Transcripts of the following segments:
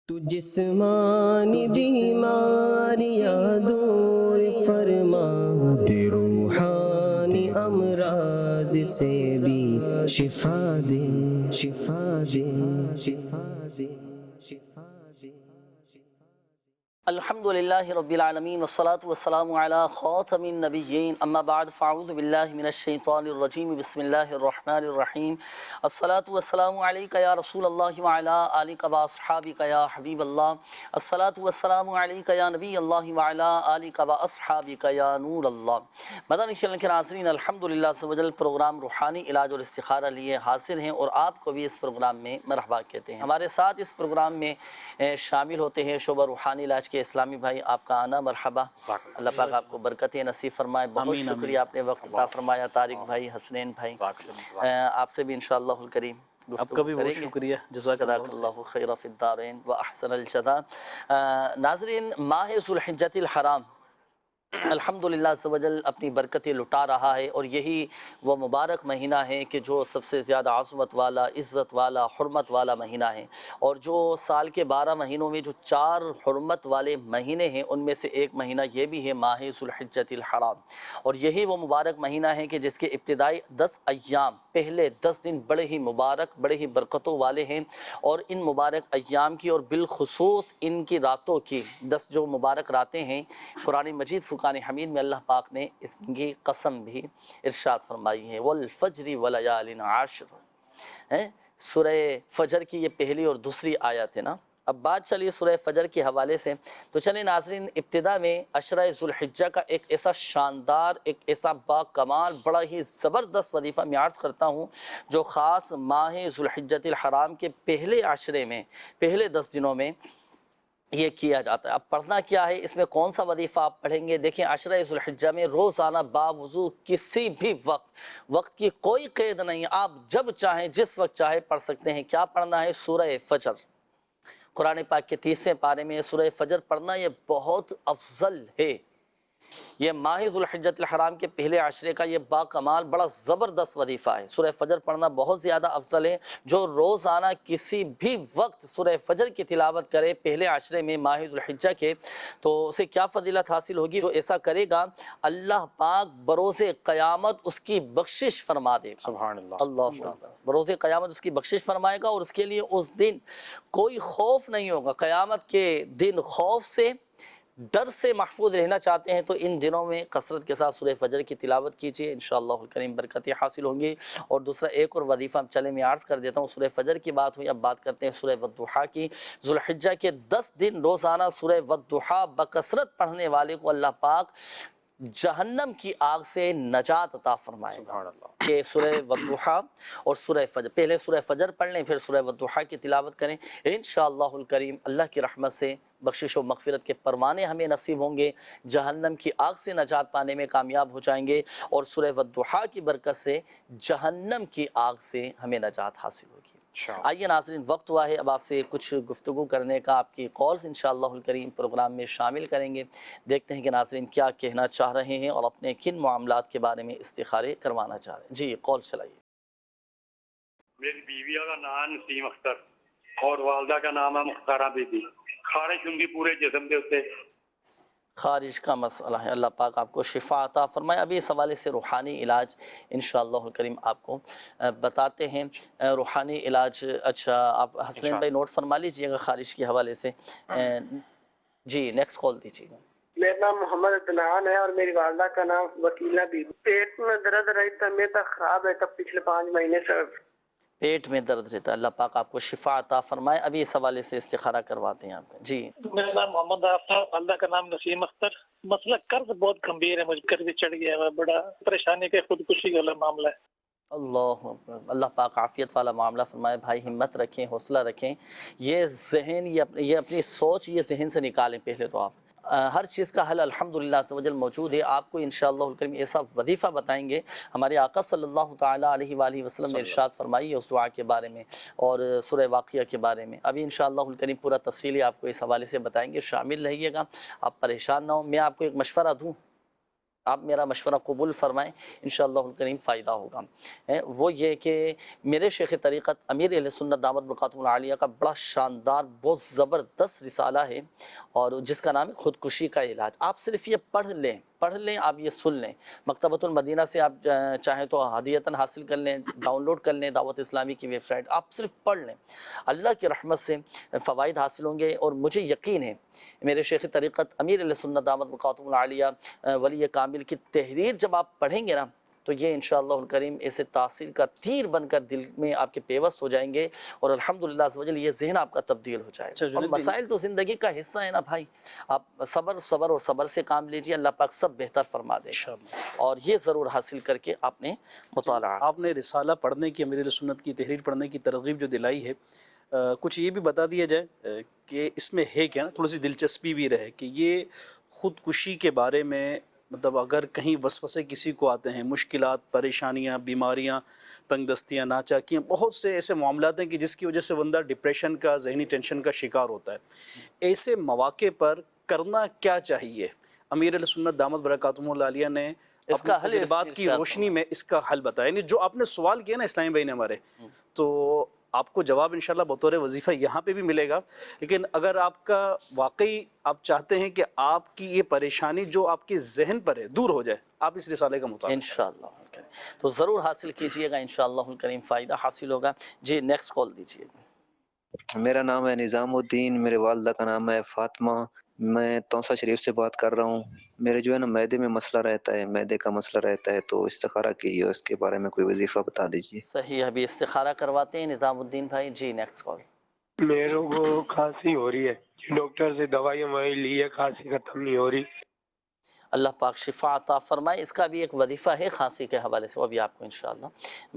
تو جسمانی بیماریاں دور فرما دے، روحانی امراض سے بھی شفا دے، شفا دے، شفا دے، شفا دے۔ الحمدللہ رب العالمین والصلاة والسلام علی خاتم النبیین، اما بعد فاعوذ باللہ من الشیطان الرجیم، بسم اللہ الرحمن الرحیم۔ الصلاة والسلام علیکہ یا رسول اللہ وعلی آلکہ واصحابکہ یا حبیب اللہ۔ الصلاة والسلام علیکہ یا نبی اللہ وعلی آلکہ واصحابکہ یا نور اللہ۔ مدنی چینل کے ناظرین، الحمدللہ عز و جل پروگرام روحانی علاج اور استخارہ لیے حاضر ہیں اور آپ کو بھی اس پروگرام میں مرحبا کہتے ہیں۔ ہمارے ساتھ اس پروگرام میں شامل ہوتے ہیں شعبہ روحانی علاج کے اسلامی بھائی، آپ کا آنا مرحبا، اللہ پاک آپ کو برکتیں نصیب فرمائے۔ بہت شکریہ آپ نے وقت عطا فرمایا۔ طارق بھائی، حسنین بھائی، آپ سے بھی انشاءاللہ الکریم آپ کا بھی بہت شکریہ، جزاک اللہ خیر فی الدارین و احسن الجزاء۔ ناظرین، ماہ ذو الحجۃ الحرام الحمدللہ عز و جل اپنی برکتیں لٹا رہا ہے، اور یہی وہ مبارک مہینہ ہے کہ جو سب سے زیادہ عظمت والا، عزت والا، حرمت والا مہینہ ہے، اور جو سال کے 12 مہینوں میں جو 4 حرمت والے مہینے ہیں ان میں سے ایک مہینہ یہ بھی ہے ماہ ذو الحجۃ الحرام، اور یہی وہ مبارک مہینہ ہے کہ جس کے ابتدائی 10 ایام، پہلے 10 دن بڑے ہی مبارک، بڑے ہی برکتوں والے ہیں، اور ان مبارک ایام کی اور بالخصوص ان کی راتوں کی 10 جو مبارک راتیں ہیں، قرآن مجید فرقان حمید میں اللہ پاک نے اس کی قسم بھی ارشاد فرمائی ہے، والفجر ولیال عشر۔ سورہ فجر کی یہ پہلی اور دوسری آیت ہے نا۔ اب بات چلیے سورہ فجر کے حوالے سے، تو چلیں ناظرین، ابتدا میں عشرہ ذو الحجہ کا ایک ایسا شاندار، ایک ایسا با کمال، بڑا ہی زبردست وظیفہ میں عرض کرتا ہوں جو خاص ماہ ذو الحجۃ الحرام کے پہلے عشرے میں، پہلے 10 دنوں میں یہ کیا جاتا ہے۔ اب پڑھنا کیا ہے، اس میں کون سا وظیفہ آپ پڑھیں گے؟ دیکھیں، عشرہ ذو الحجہ میں روزانہ باوضو کسی بھی وقت کی کوئی قید نہیں، آپ جب چاہیں جس وقت چاہے پڑھ سکتے ہیں۔ کیا پڑھنا ہے؟ سورہ فجر۔ قرآن پاک کے 30ویں پارے میں سورہ فجر پڑھنا یہ بہت افضل ہے۔ یہ ماہ ذو الحجۃ الحرام کے پہلے عشرے کا یہ با کمال بڑا زبردست وظیفہ ہے۔ سورہ فجر پڑھنا بہت زیادہ افضل ہے۔ جو روزانہ کسی بھی وقت سورہ فجر کی تلاوت کرے پہلے عشرے میں ماہ ذو الحجہ کے، تو اسے کیا فضیلت حاصل ہوگی؟ جو ایسا کرے گا اللہ پاک بروز قیامت اس کی بخشش فرما دے گا۔ سبحان اللہ۔ اللہ بروز قیامت اس کی بخشش فرمائے گا، اور اس کے لیے اس دن کوئی خوف نہیں ہوگا۔ قیامت کے دن خوف سے، ڈر سے محفوظ رہنا چاہتے ہیں تو ان دنوں میں کثرت کے ساتھ سورہ فجر کی تلاوت کیجیے، انشاءاللہ الکریم برکتیں حاصل ہوں گی۔ اور دوسرا ایک اور وظیفہ چلے میں عرض کر دیتا ہوں، سورہ فجر کی بات ہوئی، اب بات کرتے ہیں سورہ والضحیٰ کی۔ ذو الحجہ کے 10 دن روزانہ سورہ والضحیٰ بکثرت پڑھنے والے کو اللہ پاک جہنم کی آگ سے نجات عطا فرمائے گا۔ کہ سورہ والضحیٰ اور سورہ فجر، پہلے سورہ فجر پڑھ لیں، پھر سورہ والضحیٰ کی تلاوت کریں، انشاءاللہ الکریم اللہ کی رحمت سے بخشش و مغفرت کے پروانے ہمیں نصیب ہوں گے، جہنم کی آگ سے نجات پانے میں کامیاب ہو جائیں گے، اور سورہ والضحیٰ کی برکت سے جہنم کی آگ سے ہمیں نجات حاصل ہوگی۔ آئیے ناظرین، وقت ہوا ہے اب آپ سے کچھ گفتگو کرنے کا، آپ کی کالز انشاءاللہ الکریم پروگرام میں شامل کریں گے۔ دیکھتے ہیں کہ ناظرین کیا کہنا چاہ رہے ہیں اور اپنے کن معاملات کے بارے میں استخارے کروانا چاہ رہے ہیں۔ جی کال چلائیے۔ میری بیویہ کا نام نسیم اختر اور والدہ کا نام ہے مختارہ بی بی۔ خارش ان کی پورے جسم کے اتنے۔ خارج کا مسئلہ ہے، اللہ پاک آپ کو شفا عطا فرمائے۔ ابھی اس حوالے سے روحانی علاج انشاءاللہ الکریم آپ کو بتاتے ہیں۔ روحانی علاج، اچھا آپ حسنین بھائی نوٹ فرما لیجئے گا خارج کے حوالے سے۔ جی نیکسٹ کال دیجیے گا۔ میرا نام محمد عدنان ہے اور میری والدہ کا نام وکیلہ بی بی۔ پیٹ میں درد رہتا، میں تو خواب ہے تب پچھلے 5 مہینے سے۔ پیٹ میں درد رہتا ہے، اللہ پاک آپ کو شفا عطا فرمائے۔ ابھی اس حوالے سے استخارہ کرواتے ہیں آپ کا۔ جی میرا نام محمد آفتاب، والدہ کا نام نسیم اختر۔ مسئلہ قرض بہت گمبھیر ہے، مجھ پر بھی چڑھ گیا ہے، بڑا پریشانی کے خودکشی والا معاملہ ہے۔ اللہ اکبر، اللہ پاک عافیت والا معاملہ فرمائے۔ بھائی ہمت رکھیں، حوصلہ رکھیں، یہ ذہن، یہ اپنی سوچ یہ ذہن سے نکالیں پہلے تو آپ۔ ہر چیز کا حل الحمدللہ عز و جل موجود ہے۔ آپ کو انشاءاللہ الکریم ایسا وظیفہ بتائیں گے، ہمارے آقا صلی اللہ تعالیٰ علیہ وآلہ وسلم نے ارشاد فرمائی ہے اس دعا کے بارے میں اور سورہ واقعہ کے بارے میں۔ ابھی انشاءاللہ الکریم پورا تفصیلی آپ کو اس حوالے سے بتائیں گے، شامل رہیے گا، آپ پریشان نہ ہوں۔ میں آپ کو ایک مشورہ دوں، آپ میرا مشورہ قبول فرمائیں، انشاءاللہ الکریم فائدہ ہوگا۔ وہ یہ کہ میرے شیخ طریقت امیر اہل سنت دامت برکاتہم العالیہ کا بڑا شاندار بہت زبردست رسالہ ہے، اور جس کا نام ہے خودکشی کا علاج۔ آپ صرف یہ پڑھ لیں، آپ یہ سن لیں، مکتبۃ المدینہ سے آپ چاہیں تو ہدیتاً حاصل کر لیں، ڈاؤن لوڈ کر لیں دعوت اسلامی کی ویب سائٹ، آپ صرف پڑھ لیں، اللہ کی رحمت سے فوائد حاصل ہوں گے۔ اور مجھے یقین ہے میرے شیخ طریقت امیر اہل سنت دامت برکاتہم العالیہ ولی کامل کی تحریر جب آپ پڑھیں گے نا، تو یہ انشاءاللہ الکریم ایسے تاثیر کا تیر بن کر دل میں آپ کے پیوست ہو جائیں گے، اور الحمدللہ عز و جل یہ ذہن آپ کا تبدیل ہو جائے گا۔ اور مسائل تو زندگی کا حصہ ہے نا بھائی، آپ صبر اور صبر سے کام لیجئے، اللہ پاک سب بہتر فرما دے گا، اور یہ ضرور حاصل کر کے آپ نے مطالعہ۔ آپ نے رسالہ پڑھنے کی، امیر سنت کی تحریر پڑھنے کی ترغیب جو دلائی ہے، کچھ یہ بھی بتا دیا جائے کہ اس میں ہے کیا، تھوڑی سی دلچسپی بھی رہے کہ یہ خودکشی کے بارے میں، مطلب اگر کہیں وسوسے کسی کو آتے ہیں، مشکلات، پریشانیاں، بیماریاں، تنگ دستیاں، ناچاکیاں، بہت سے ایسے معاملات ہیں کہ جس کی وجہ سے بندہ ڈپریشن کا، ذہنی ٹینشن کا شکار ہوتا ہے، ایسے مواقع پر کرنا کیا چاہیے؟ امیر اہل سنت دامت برکاتہم العالیہ نے اس کا حل تجربات کی روشنی میں اس کا حل بتایا، یعنی جو آپ نے سوال کیا نا اسلام بھائی نے ہمارے، تو آپ کو جواب انشاءاللہ بطور وظیفہ یہاں پہ بھی ملے گا، لیکن اگر آپ کا واقعی آپ چاہتے ہیں کہ آپ کی یہ پریشانی جو آپ کے ذہن پر ہے دور ہو جائے، آپ اس رسالے کا مطالعہ انشاءاللہ تو ضرور حاصل کیجئے گا، انشاءاللہ الکریم فائدہ حاصل ہوگا۔ جی نیکسٹ کال دیجئے۔ میرا نام ہے نظام الدین، میرے والدہ کا نام ہے فاطمہ، میں توسہ شریف سے بات کر رہا ہوں۔ میرے جو ہے نا معدے میں مسئلہ رہتا ہے، معدے کا مسئلہ رہتا ہے، تو استخارہ کیجیے، اس کے بارے میں کوئی وظیفہ بتا دیجیے۔ صحیح، ابھی استخارہ کرواتے ہیں نظام الدین بھائی۔ جی نیکسٹ کال۔ میرے کو کھانسی ہو رہی ہے، ڈاکٹر سے دوائیاں لی ہے، کھانسی ختم نہیں ہو رہی۔ اللہ پاک شفا عطا فرمائے۔ اس کا بھی ایک وظیفہ ہے کھانسی کے حوالے سے، وہ بھی آپ کو انشاءاللہ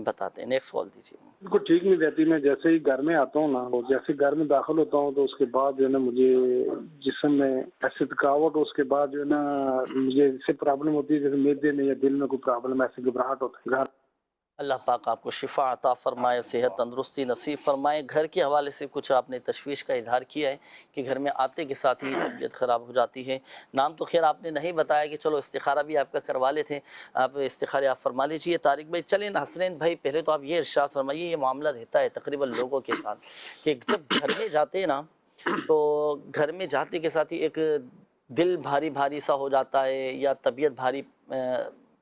بتاتے ہیں۔ نیکسٹ کال دیجیے۔ بالکل ٹھیک نہیں رہتی، میں جیسے ہی گھر میں آتا ہوں نا، جیسے گھر میں داخل ہوتا ہوں تو اس کے بعد جو ہے نا مجھے جسم میں ایسے تھکاوٹ، اس کے بعد جو ہے نا مجھے اس سے پرابلم ہوتی ہے، جیسے میدے میں یا دل میں کوئی پرابلم، ایسے گھبراہٹ ہوتا ہے۔ اللہ پاک آپ کو شفا عطا فرمائے، صحت تندرستی نصیب فرمائے۔ گھر کے حوالے سے کچھ آپ نے تشویش کا اظہار کیا ہے کہ گھر میں آتے کے ساتھ ہی طبیعت خراب ہو جاتی ہے۔ نام تو خیر آپ نے نہیں بتایا کہ چلو استخارہ بھی آپ کا کروا لیتے، آپ استخارے آپ فرما لیجیے۔ طارق بھائی چلیں، حسنین بھائی پہلے تو آپ یہ ارشاد فرمائیے، یہ معاملہ رہتا ہے تقریباً لوگوں کے ساتھ کہ جب گھر میں جاتے ہیں نا، تو گھر میں جاتے کے ساتھ ہی ایک دل بھاری بھاری سا ہو جاتا ہے، یا طبیعت بھاری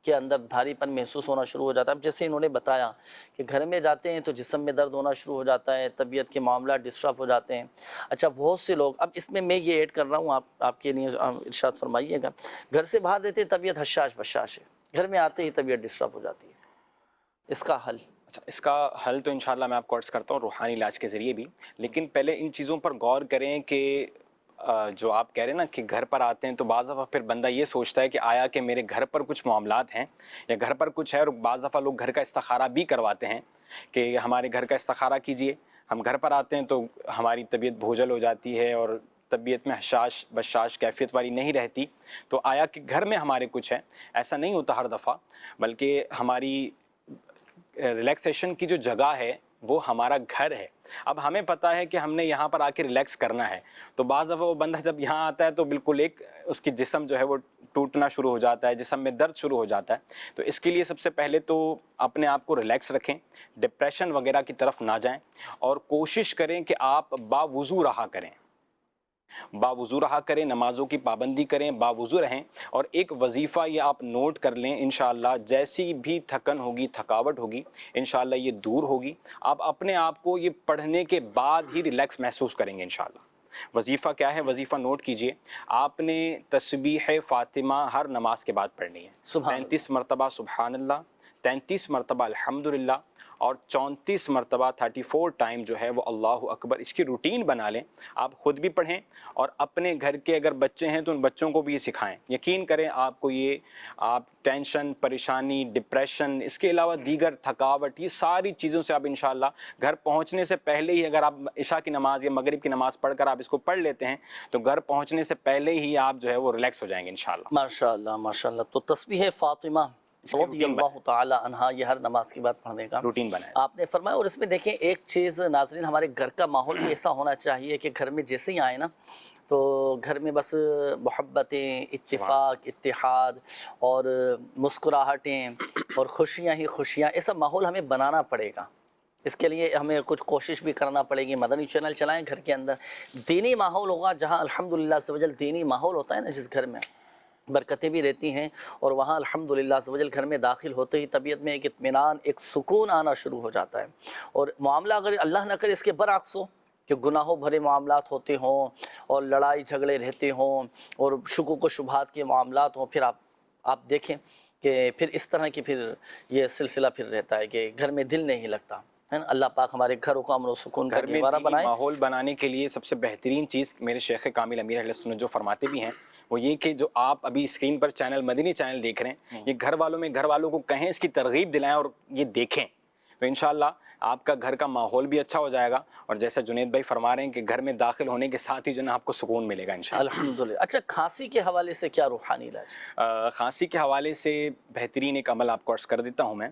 کے اندر بھاری پن محسوس ہونا شروع ہو جاتا ہے۔ اب جیسے انہوں نے بتایا کہ گھر میں جاتے ہیں تو جسم میں درد ہونا شروع ہو جاتا ہے، طبیعت کے معاملات ڈسٹرب ہو جاتے ہیں۔ اچھا بہت سے لوگ، اب اس میں یہ ایڈ کر رہا ہوں، آپ کے لیے ارشاد فرمائیے گا، گھر سے باہر رہتے ہیں طبیعت حشاش بشاش ہے، گھر میں آتے ہی طبیعت ڈسٹرب ہو جاتی ہے، اس کا حل؟ اچھا، اس کا حل تو انشاءاللہ میں آپ کو عرض کرتا ہوں روحانی علاج کے ذریعے بھی، لیکن پہلے ان چیزوں پر غور کریں کہ جو آپ کہہ رہے ہیں نا کہ گھر پر آتے ہیں تو بعض دفعہ پھر بندہ یہ سوچتا ہے کہ آیا کہ میرے گھر پر کچھ معاملات ہیں یا گھر پر کچھ ہے، اور بعض دفعہ لوگ گھر کا استخارہ بھی کرواتے ہیں کہ ہمارے گھر کا استخارہ کیجئے۔ ہم گھر پر آتے ہیں تو ہماری طبیعت بھوجل ہو جاتی ہے اور طبیعت میں حشاش بشاش کیفیت والی نہیں رہتی، تو آیا کہ گھر میں ہمارے کچھ ہے؟ ایسا نہیں ہوتا ہر دفعہ، بلکہ ہماری ریلیکسیشن کی جو جگہ ہے وہ ہمارا گھر ہے۔ اب ہمیں پتہ ہے کہ ہم نے یہاں پر آ کے ریلیکس کرنا ہے، تو بعض دفعہ وہ بندہ جب یہاں آتا ہے تو بالکل ایک اس کی جسم جو ہے وہ ٹوٹنا شروع ہو جاتا ہے، جسم میں درد شروع ہو جاتا ہے۔ تو اس کے لیے سب سے پہلے تو اپنے آپ کو ریلیکس رکھیں، ڈپریشن وغیرہ کی طرف نہ جائیں، اور کوشش کریں کہ آپ باوضو رہا کریں، باوضو رہا کریں، نمازوں کی پابندی کریں، باوضو رہیں۔ اور ایک وظیفہ یہ آپ نوٹ کر لیں، انشاءاللہ جیسی بھی تھکن ہوگی، تھکاوٹ ہوگی، انشاءاللہ یہ دور ہوگی۔ آپ اپنے آپ کو یہ پڑھنے کے بعد ہی ریلیکس محسوس کریں گے انشاءاللہ۔ وظیفہ کیا ہے؟ وظیفہ نوٹ کیجئے، آپ نے تسبیح فاطمہ ہر نماز کے بعد پڑھنی ہے، 33 مرتبہ سبحان اللہ، 33 مرتبہ الحمدللہ، اور 34 مرتبہ 34 ٹائم جو ہے وہ اللہ اکبر۔ اس کی روٹین بنا لیں، آپ خود بھی پڑھیں اور اپنے گھر کے اگر بچے ہیں تو ان بچوں کو بھی یہ سکھائیں۔ یقین کریں آپ کو یہ آپ ٹینشن، پریشانی، ڈپریشن، اس کے علاوہ دیگر تھکاوٹ، یہ ساری چیزوں سے آپ انشاءاللہ گھر پہنچنے سے پہلے ہی، اگر آپ عشاء کی نماز یا مغرب کی نماز پڑھ کر آپ اس کو پڑھ لیتے ہیں تو گھر پہنچنے سے پہلے ہی آپ جو ہے وہ ریلیکس ہو جائیں گے انشاءاللہ۔ ماشاءاللہ ماشاءاللہ۔ تو تسبیح فاطمہ رضی اللہ تعالی عنہا یہ ہر نماز کے بعد پڑھنے کا روٹین بنائیں آپ نے فرمایا. اور اس میں دیکھیں ایک چیز ناظرین، ہمارے گھر کا ماحول بھی ایسا ہونا چاہیے کہ گھر میں جیسے ہی آئے نا تو گھر میں بس محبتیں، اتفاق، اتحاد اور مسکراہٹیں اور خوشیاں ہی خوشیاں، ایسا ماحول ہمیں بنانا پڑے گا. اس کے لیے ہمیں کچھ کوشش بھی کرنا پڑے گی. مدنی چینل چلائیں، گھر کے اندر دینی ماحول ہوگا، جہاں الحمدللہ سے وجل دینی ماحول ہوتا ہے نا جس گھر میں، برکتیں بھی رہتی ہیں. اور وہاں الحمدللہ سے وجل گھر میں داخل ہوتے ہی طبیعت میں ایک اطمینان، ایک سکون آنا شروع ہو جاتا ہے. اور معاملہ اگر اللہ نہ کرے اس کے برعکس ہو کہ گناہوں بھرے معاملات ہوتے ہوں اور لڑائی جھگڑے رہتے ہوں اور شکوک و شبہات کے معاملات ہوں، پھر آپ دیکھیں کہ پھر اس طرح کی پھر یہ سلسلہ پھر رہتا ہے کہ گھر میں دل نہیں لگتا ہے نا. اللہ پاک ہمارے گھروں کو امن و سکون کا گھر میں گہوارہ دینی بنائے. ماحول بنانے کے لیے سب سے بہترین چیز میرے شیخ کامل امیر اہل سنت جو فرماتے بھی ہیں وہ یہ کہ جو آپ ابھی اسکرین پر چینل مدنی چینل دیکھ رہے ہیں، یہ گھر والوں کو کہیں، اس کی ترغیب دلائیں اور یہ دیکھیں، تو انشاءاللہ آپ کا گھر کا ماحول بھی اچھا ہو جائے گا. اور جیسا جنید بھائی فرما رہے ہیں کہ گھر میں داخل ہونے کے ساتھ ہی جو ہے نا آپ کو سکون ملے گا انشاءاللہ. الحمدللہ. اچھا، کھانسی کے حوالے سے کیا روحانی علاج؟ کھانسی کے حوالے سے بہترین ایک عمل آپ کو عرض کر دیتا ہوں میں.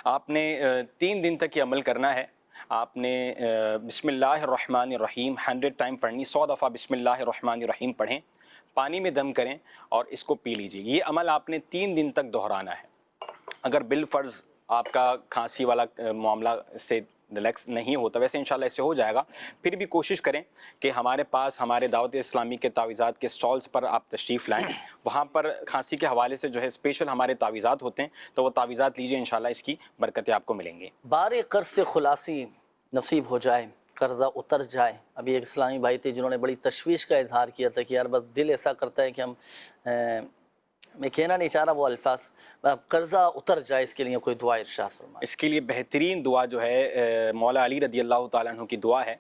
آپ نے 3 دن تک یہ عمل کرنا ہے. آپ نے بسم اللہ الرحمن الرحیم 100 ٹائم پڑھنی، 100 دفعہ بسم اللہ الرحمن الرحیم پڑھیں، پانی میں دم کریں اور اس کو پی لیجئے. یہ عمل آپ نے 3 دن تک دہرانا ہے. اگر بالفرض آپ کا کھانسی والا معاملہ سے ریلیکس نہیں ہوتا، ویسے انشاءاللہ اس سے ہو جائے گا، پھر بھی کوشش کریں کہ ہمارے پاس ہمارے دعوت اسلامی کے تعویذات کے سٹالز پر آپ تشریف لائیں. وہاں پر کھانسی کے حوالے سے جو ہے اسپیشل ہمارے تعویذات ہوتے ہیں، تو وہ تعویذات لیجئے، انشاءاللہ اس کی برکتیں آپ کو ملیں گی. بار قرض سے خلاصی نصیب ہو جائے، قرضہ اتر جائے. ابھی ایک اسلامی بھائی تھے جنہوں نے بڑی تشویش کا اظہار کیا تھا کہ یار بس دل ایسا کرتا ہے کہ ہم میں کہنا نہیں چاہ رہا وہ الفاظ، قرضہ اتر جائے، اس کے لیے کوئی دعا ارشاد فرمائیں. اس کے لیے بہترین دعا جو ہے مولا علی رضی اللہ تعالیٰ عنہ کی دعا ہے.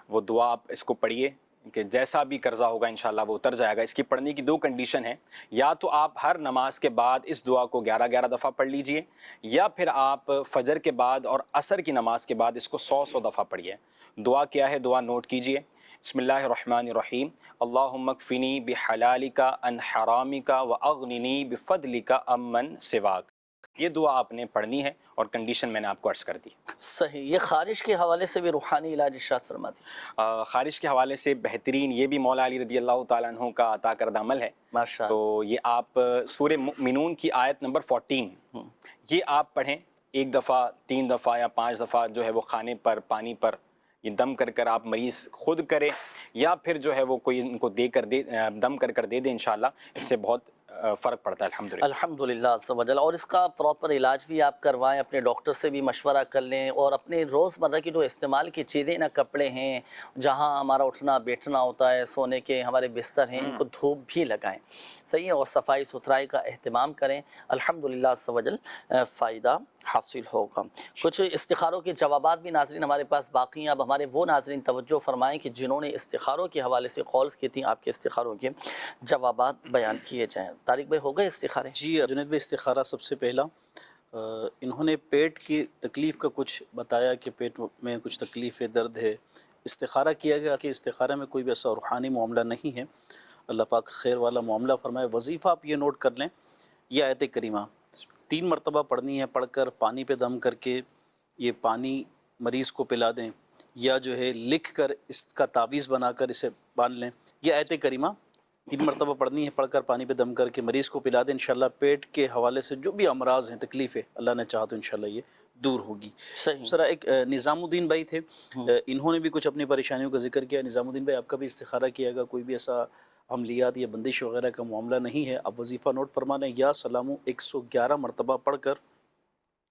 وہ دعا آپ اس کو پڑھیے کہ جیسا بھی قرضہ ہوگا انشاءاللہ وہ اتر جائے گا. اس کی پڑھنے کی 2 کنڈیشن ہیں، یا تو آپ ہر نماز کے بعد اس دعا کو 11 دفعہ پڑھ لیجئے، یا پھر آپ فجر کے بعد اور عصر کی نماز کے بعد اس کو 100 دفعہ پڑھیے. دعا کیا ہے؟ دعا نوٹ کیجئے. بسم اللہ الرحمن الرحیم. اللہم اکفنی بحلالک عن حرامک واغننی بفضلک عمن سواک. یہ دعا آپ نے پڑھنی ہے اور کنڈیشن میں نے آپ کو عرض کر دی. صحیح. یہ خارش کے حوالے سے بھی روحانی علاج ارشاد فرما دی. خارش کے حوالے سے بہترین یہ بھی مولا علی رضی اللہ تعالیٰ عنہ کا عطا کردہ عمل ہے. ماشاء تو یہ آپ سورہ مؤمنون کی آیت نمبر 14 یہ آپ پڑھیں 1 دفعہ، 3 دفعہ یا 5 دفعہ جو ہے وہ کھانے پر، پانی پر یہ دم کر آپ مریض خود کرے یا پھر جو ہے وہ کوئی ان کو دم کر دے دے. انشاءاللہ اس سے بہت فرق پڑتا ہے الحمدللہ. الحمدللہ عز و جل. اور اس کا پراپر علاج بھی آپ کروائیں، اپنے ڈاکٹر سے بھی مشورہ کر لیں، اور اپنے روزمرہ کی جو استعمال کی چیزیں نا، کپڑے ہیں جہاں ہمارا اٹھنا بیٹھنا ہوتا ہے، سونے کے ہمارے بستر ہیں، ان کو دھوپ بھی لگائیں. صحیح ہے. اور صفائی ستھرائی کا اہتمام کریں. الحمدللہ عز و جل فائدہ حاصل ہوگا. کچھ استخاروں کے جوابات بھی ناظرین ہمارے پاس باقی ہیں. اب ہمارے وہ ناظرین توجہ فرمائیں کہ جنہوں نے استخاروں کے حوالے سے کالز کی تھیں، آپ کے استخاروں کے جوابات بیان کیے جائیں. طارق بھائی ہو گئے استخارے؟ جی جنید بھائی، استخارہ سب سے پہلا انہوں نے پیٹ کی تکلیف کا کچھ بتایا کہ پیٹ میں کچھ تکلیف ہے، درد ہے. استخارہ کیا گیا کہ استخارہ میں کوئی بھی ایسا روحانی معاملہ نہیں ہے. اللہ پاک خیر والا معاملہ فرمائے. وظیفہ آپ یہ نوٹ کر لیں، یہ آیت کریمہ 3 مرتبہ پڑھنی ہے. پڑھ کر پانی پہ دم کر کے یہ پانی مریض کو پلا دیں، یا جو ہے لکھ کر اس کا تعویذ بنا کر اسے باندھ لیں. یہ آیت کریمہ 3 مرتبہ پڑھنی ہے، پڑھ کر پانی پہ دم کر کے مریض کو پلا دیں. انشاءاللہ پیٹ کے حوالے سے جو بھی امراض ہیں، تکلیف ہے، اللہ نے چاہا تو انشاءاللہ یہ دور ہوگی. دوسرا ایک نظام الدین بھائی تھے، انہوں نے بھی کچھ اپنی پریشانیوں کا ذکر کیا. نظام الدین بھائی، آپ کا بھی استخارہ کیا گا. کوئی بھی ایسا عملیات یا بندش وغیرہ کا معاملہ نہیں ہے. آپ وظیفہ نوٹ فرما لیں، یا سلامو 111 مرتبہ پڑھ کر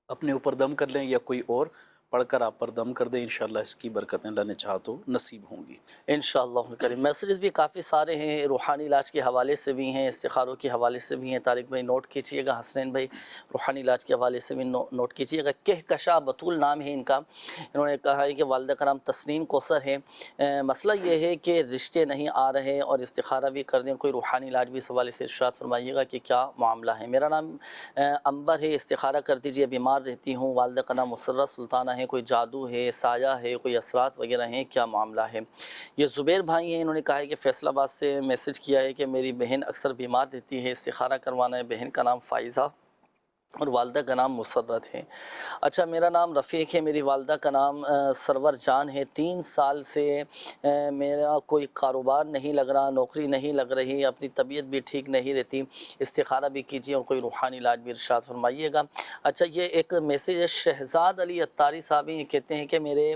اپنے اوپر دم کر لیں، یا کوئی اور پڑھ کر آپ پر دم کر دیں. انشاءاللہ اس کی برکتیں اللہ نے چاہا تو نصیب ہوں گی انشاءاللہ کریم. میسیجز بھی کافی سارے ہیں، روحانی علاج کے حوالے سے بھی ہیں، استخاروں کے حوالے سے بھی ہیں. طارق بھائی نوٹ کیجئے گا. حسنین بھائی روحانی علاج کے حوالے سے بھی نوٹ کیجئے گا. کہکشاں بطول نام ہے ان کا. انہوں نے کہا ہے کہ والدہ کا نام تسنیم کوثر ہے. مسئلہ یہ ہے کہ رشتے نہیں آ رہے اور استخارہ بھی کر دیں. کوئی روحانی علاج بھی اس حوالے سے ارشاد فرمائیے گا کہ کیا معاملہ ہے. میرا نام انبر ہے، استخارہ کر دیجئے. بیمار رہتی ہوں. والدہ کا نام مسرت سلطانہ ہے. کوئی جادو ہے، سایہ ہے، کوئی اثرات وغیرہ ہیں، کیا معاملہ ہے. یہ زبیر بھائی ہیں، انہوں نے کہا ہے کہ فیصل آباد سے میسج کیا ہے کہ میری بہن اکثر بیمار رہتی ہے، استخارہ کروانا ہے. بہن کا نام فائزہ اور والدہ کا نام مسرت ہے۔ اچھا، میرا نام رفیق ہے، میری والدہ کا نام سرور جان ہے۔ 3 سال سے میرا کوئی کاروبار نہیں لگ رہا، نوکری نہیں لگ رہی، اپنی طبیعت بھی ٹھیک نہیں رہتی، استخارہ بھی کیجیے اور کوئی روحانی علاج بھی ارشاد فرمائیے گا۔ اچھا، یہ ایک میسیج ہے شہزاد علی اتاری صاحب، یہ کہتے ہیں کہ میرے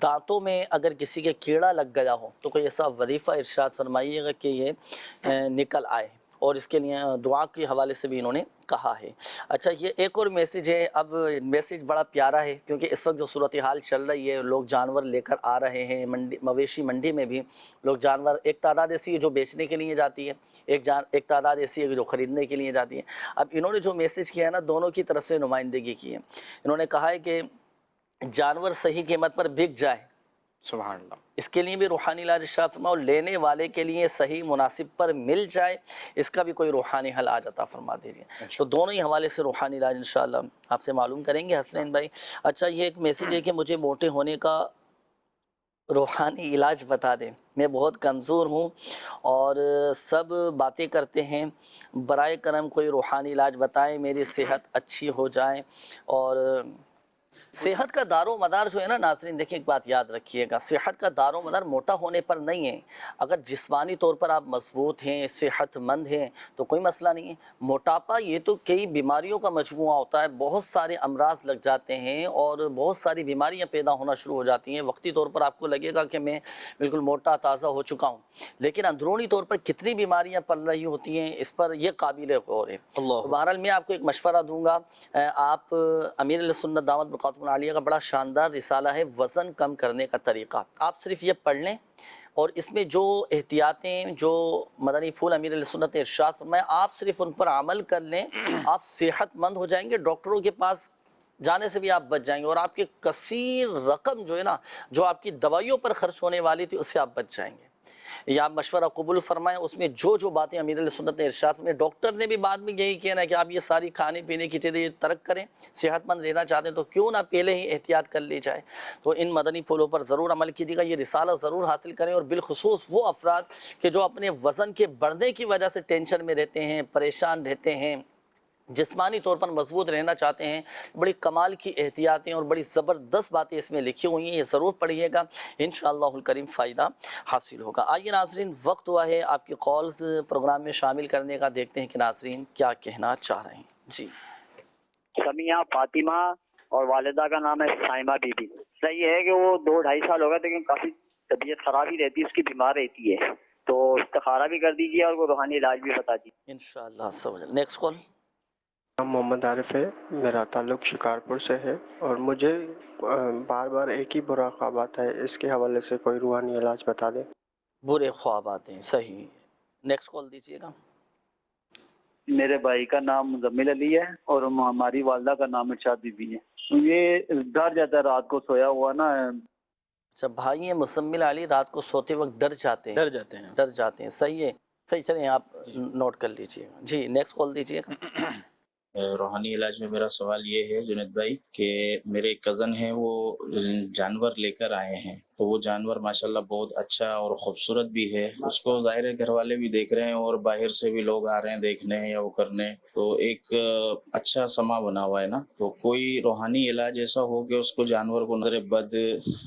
دانتوں میں اگر کسی کے کیڑا لگ گیا ہو تو کوئی ایسا وظیفہ ارشاد فرمائیے گا کہ یہ نکل آئے، اور اس کے لیے دعا کے حوالے سے بھی انہوں نے کہا ہے۔ اچھا، یہ ایک اور میسیج ہے۔ اب میسیج بڑا پیارا ہے کیونکہ اس وقت جو صورتحال چل رہی ہے، لوگ جانور لے کر آ رہے ہیں، مویشی منڈی میں بھی لوگ جانور، ایک تعداد ایسی ہے جو بیچنے کے لیے جاتی ہے، ایک تعداد ایسی ہے جو خریدنے کے لیے جاتی ہے۔ اب انہوں نے جو میسیج کیا ہے نا، دونوں کی طرف سے نمائندگی کی ہے۔ انہوں نے کہا ہے کہ جانور صحیح قیمت پر بک جائے، سبحان اللہ، اس کے لیے بھی روحانی علاج ارشاد فرما، اور لینے والے کے لیے صحیح مناسب پر مل جائے، اس کا بھی کوئی روحانی حل آج عطا فرما دیجیے۔ تو دونوں ہی حوالے سے روحانی علاج انشاءاللہ آپ سے معلوم کریں گے حسنین بھائی۔ اچھا، یہ ایک میسیج ہے کہ مجھے موٹے ہونے کا روحانی علاج بتا دیں، میں بہت کمزور ہوں اور سب باتیں کرتے ہیں، برائے کرم کوئی روحانی علاج بتائیں، میری صحت اچھی ہو جائے۔ اور صحت کا دار و مدار جو ہے نا ناظرین، دیکھیں ایک بات یاد رکھیے گا، صحت کا دار و مدار موٹا ہونے پر نہیں ہے۔ اگر جسمانی طور پر آپ مضبوط ہیں، صحت مند ہیں تو کوئی مسئلہ نہیں ہے۔ موٹاپا یہ تو کئی بیماریوں کا مجموعہ ہوتا ہے، بہت سارے امراض لگ جاتے ہیں اور بہت ساری بیماریاں پیدا ہونا شروع ہو جاتی ہیں۔ وقتی طور پر آپ کو لگے گا کہ میں بالکل موٹا تازہ ہو چکا ہوں، لیکن اندرونی طور پر کتنی بیماریاں پل رہی ہوتی ہیں، اس پر یہ قابل غور ہے۔ بہرحال میں آپ کو ایک مشورہ دوں گا، آپ امیر علیہ سنت دعوت برکاتہ عالیہ کا بڑا شاندار رسالہ ہے وزن کم کرنے کا طریقہ، آپ صرف یہ پڑھ لیں، اور اس میں جو احتیاطیں جو مدنی پھول امیر علیہ سنت نے ارشاد فرمایا، آپ صرف ان پر عمل کر لیں، آپ صحت مند ہو جائیں گے، ڈاکٹروں کے پاس جانے سے بھی آپ بچ جائیں گے، اور آپ کی کثیر رقم جو ہے نا، جو آپ کی دوائیوں پر خرچ ہونے والی تھی، اس سے آپ بچ جائیں گے۔ یا آپ مشورہ قبول فرمائیں، اس میں جو باتیں امیر علیہ سنت نے ارشاد فرمایا، ڈاکٹر نے بھی بعد میں یہی کہنا ہے کہ آپ یہ ساری کھانے پینے کی چیزیں ترک کریں، صحت مند رہنا چاہتے ہیں تو کیوں نہ پہلے ہی احتیاط کر لی جائے۔ تو ان مدنی پھولوں پر ضرور عمل کیجیے گا، یہ رسالہ ضرور حاصل کریں، اور بالخصوص وہ افراد کہ جو اپنے وزن کے بڑھنے کی وجہ سے ٹینشن میں رہتے ہیں، پریشان رہتے ہیں، جسمانی طور پر مضبوط رہنا چاہتے ہیں، بڑی کمال کی احتیاطیں اور بڑی زبردست باتیں اس میں لکھی ہوئی ہیں، یہ ضرور پڑھیے گا، انشاءاللہ الکریم فائدہ حاصل ہوگا۔ آئیے ناظرین، وقت ہوا ہے آپ کی کالز پروگرام میں شامل کرنے کا، دیکھتے ہیں کہ ناظرین کیا کہنا چاہ رہے ہیں۔ جی، سمیہ فاطمہ اور والدہ کا نام ہے سائمہ بی بی۔ صحیح ہے کہ وہ 2-2.5 سال ہو گئے، لیکن کافی طبیعت خراب ہی رہتی ہے، اس کی بیمار رہتی ہے، تو استخارہ بھی کر دیجیے اور وہ روحانی علاج بھی بتا دیجیے انشاءاللہ سمجھ۔ Next call. نام محمد عارف ہے، میرا تعلق شکارپور سے ہے، اور مجھے بار بار ایک ہی برا خواب آتا ہے، اس کے حوالے سے کوئی روحانی علاج بتا دیں۔ برے خواب آتے ہیں، صحیح۔ نیکسٹ کال دیجیے گا۔ میرے بھائی کا نام مزمل علی ہے اور ہماری والدہ کا نام ارشاد بی بی ہے۔ یہ ڈر جاتا ہے رات کو سویا ہوا نا۔ اچھا، بھائی ہیں مزمل علی، رات کو سوتے وقت ڈر جاتے ہیں، صحیح ہے، صحیح، چلیں آپ نوٹ کر لیجئے گا۔ جی، نیکسٹ کال دیجیے گا۔ روحانی علاج میں میرا سوال یہ ہے جنید بھائی کہ میرے کزن ہیں، وہ جانور لے کر آئے ہیں، تو وہ جانور ماشاءاللہ بہت اچھا اور خوبصورت بھی ہے، اس کو ظاہر ہے گھر والے بھی دیکھ رہے ہیں اور باہر سے بھی لوگ آ رہے ہیں دیکھنے یا وہ کرنے، تو ایک اچھا سما بنا ہوا ہے نا، تو کوئی روحانی علاج ایسا ہو کہ اس کو جانور کو نظر بد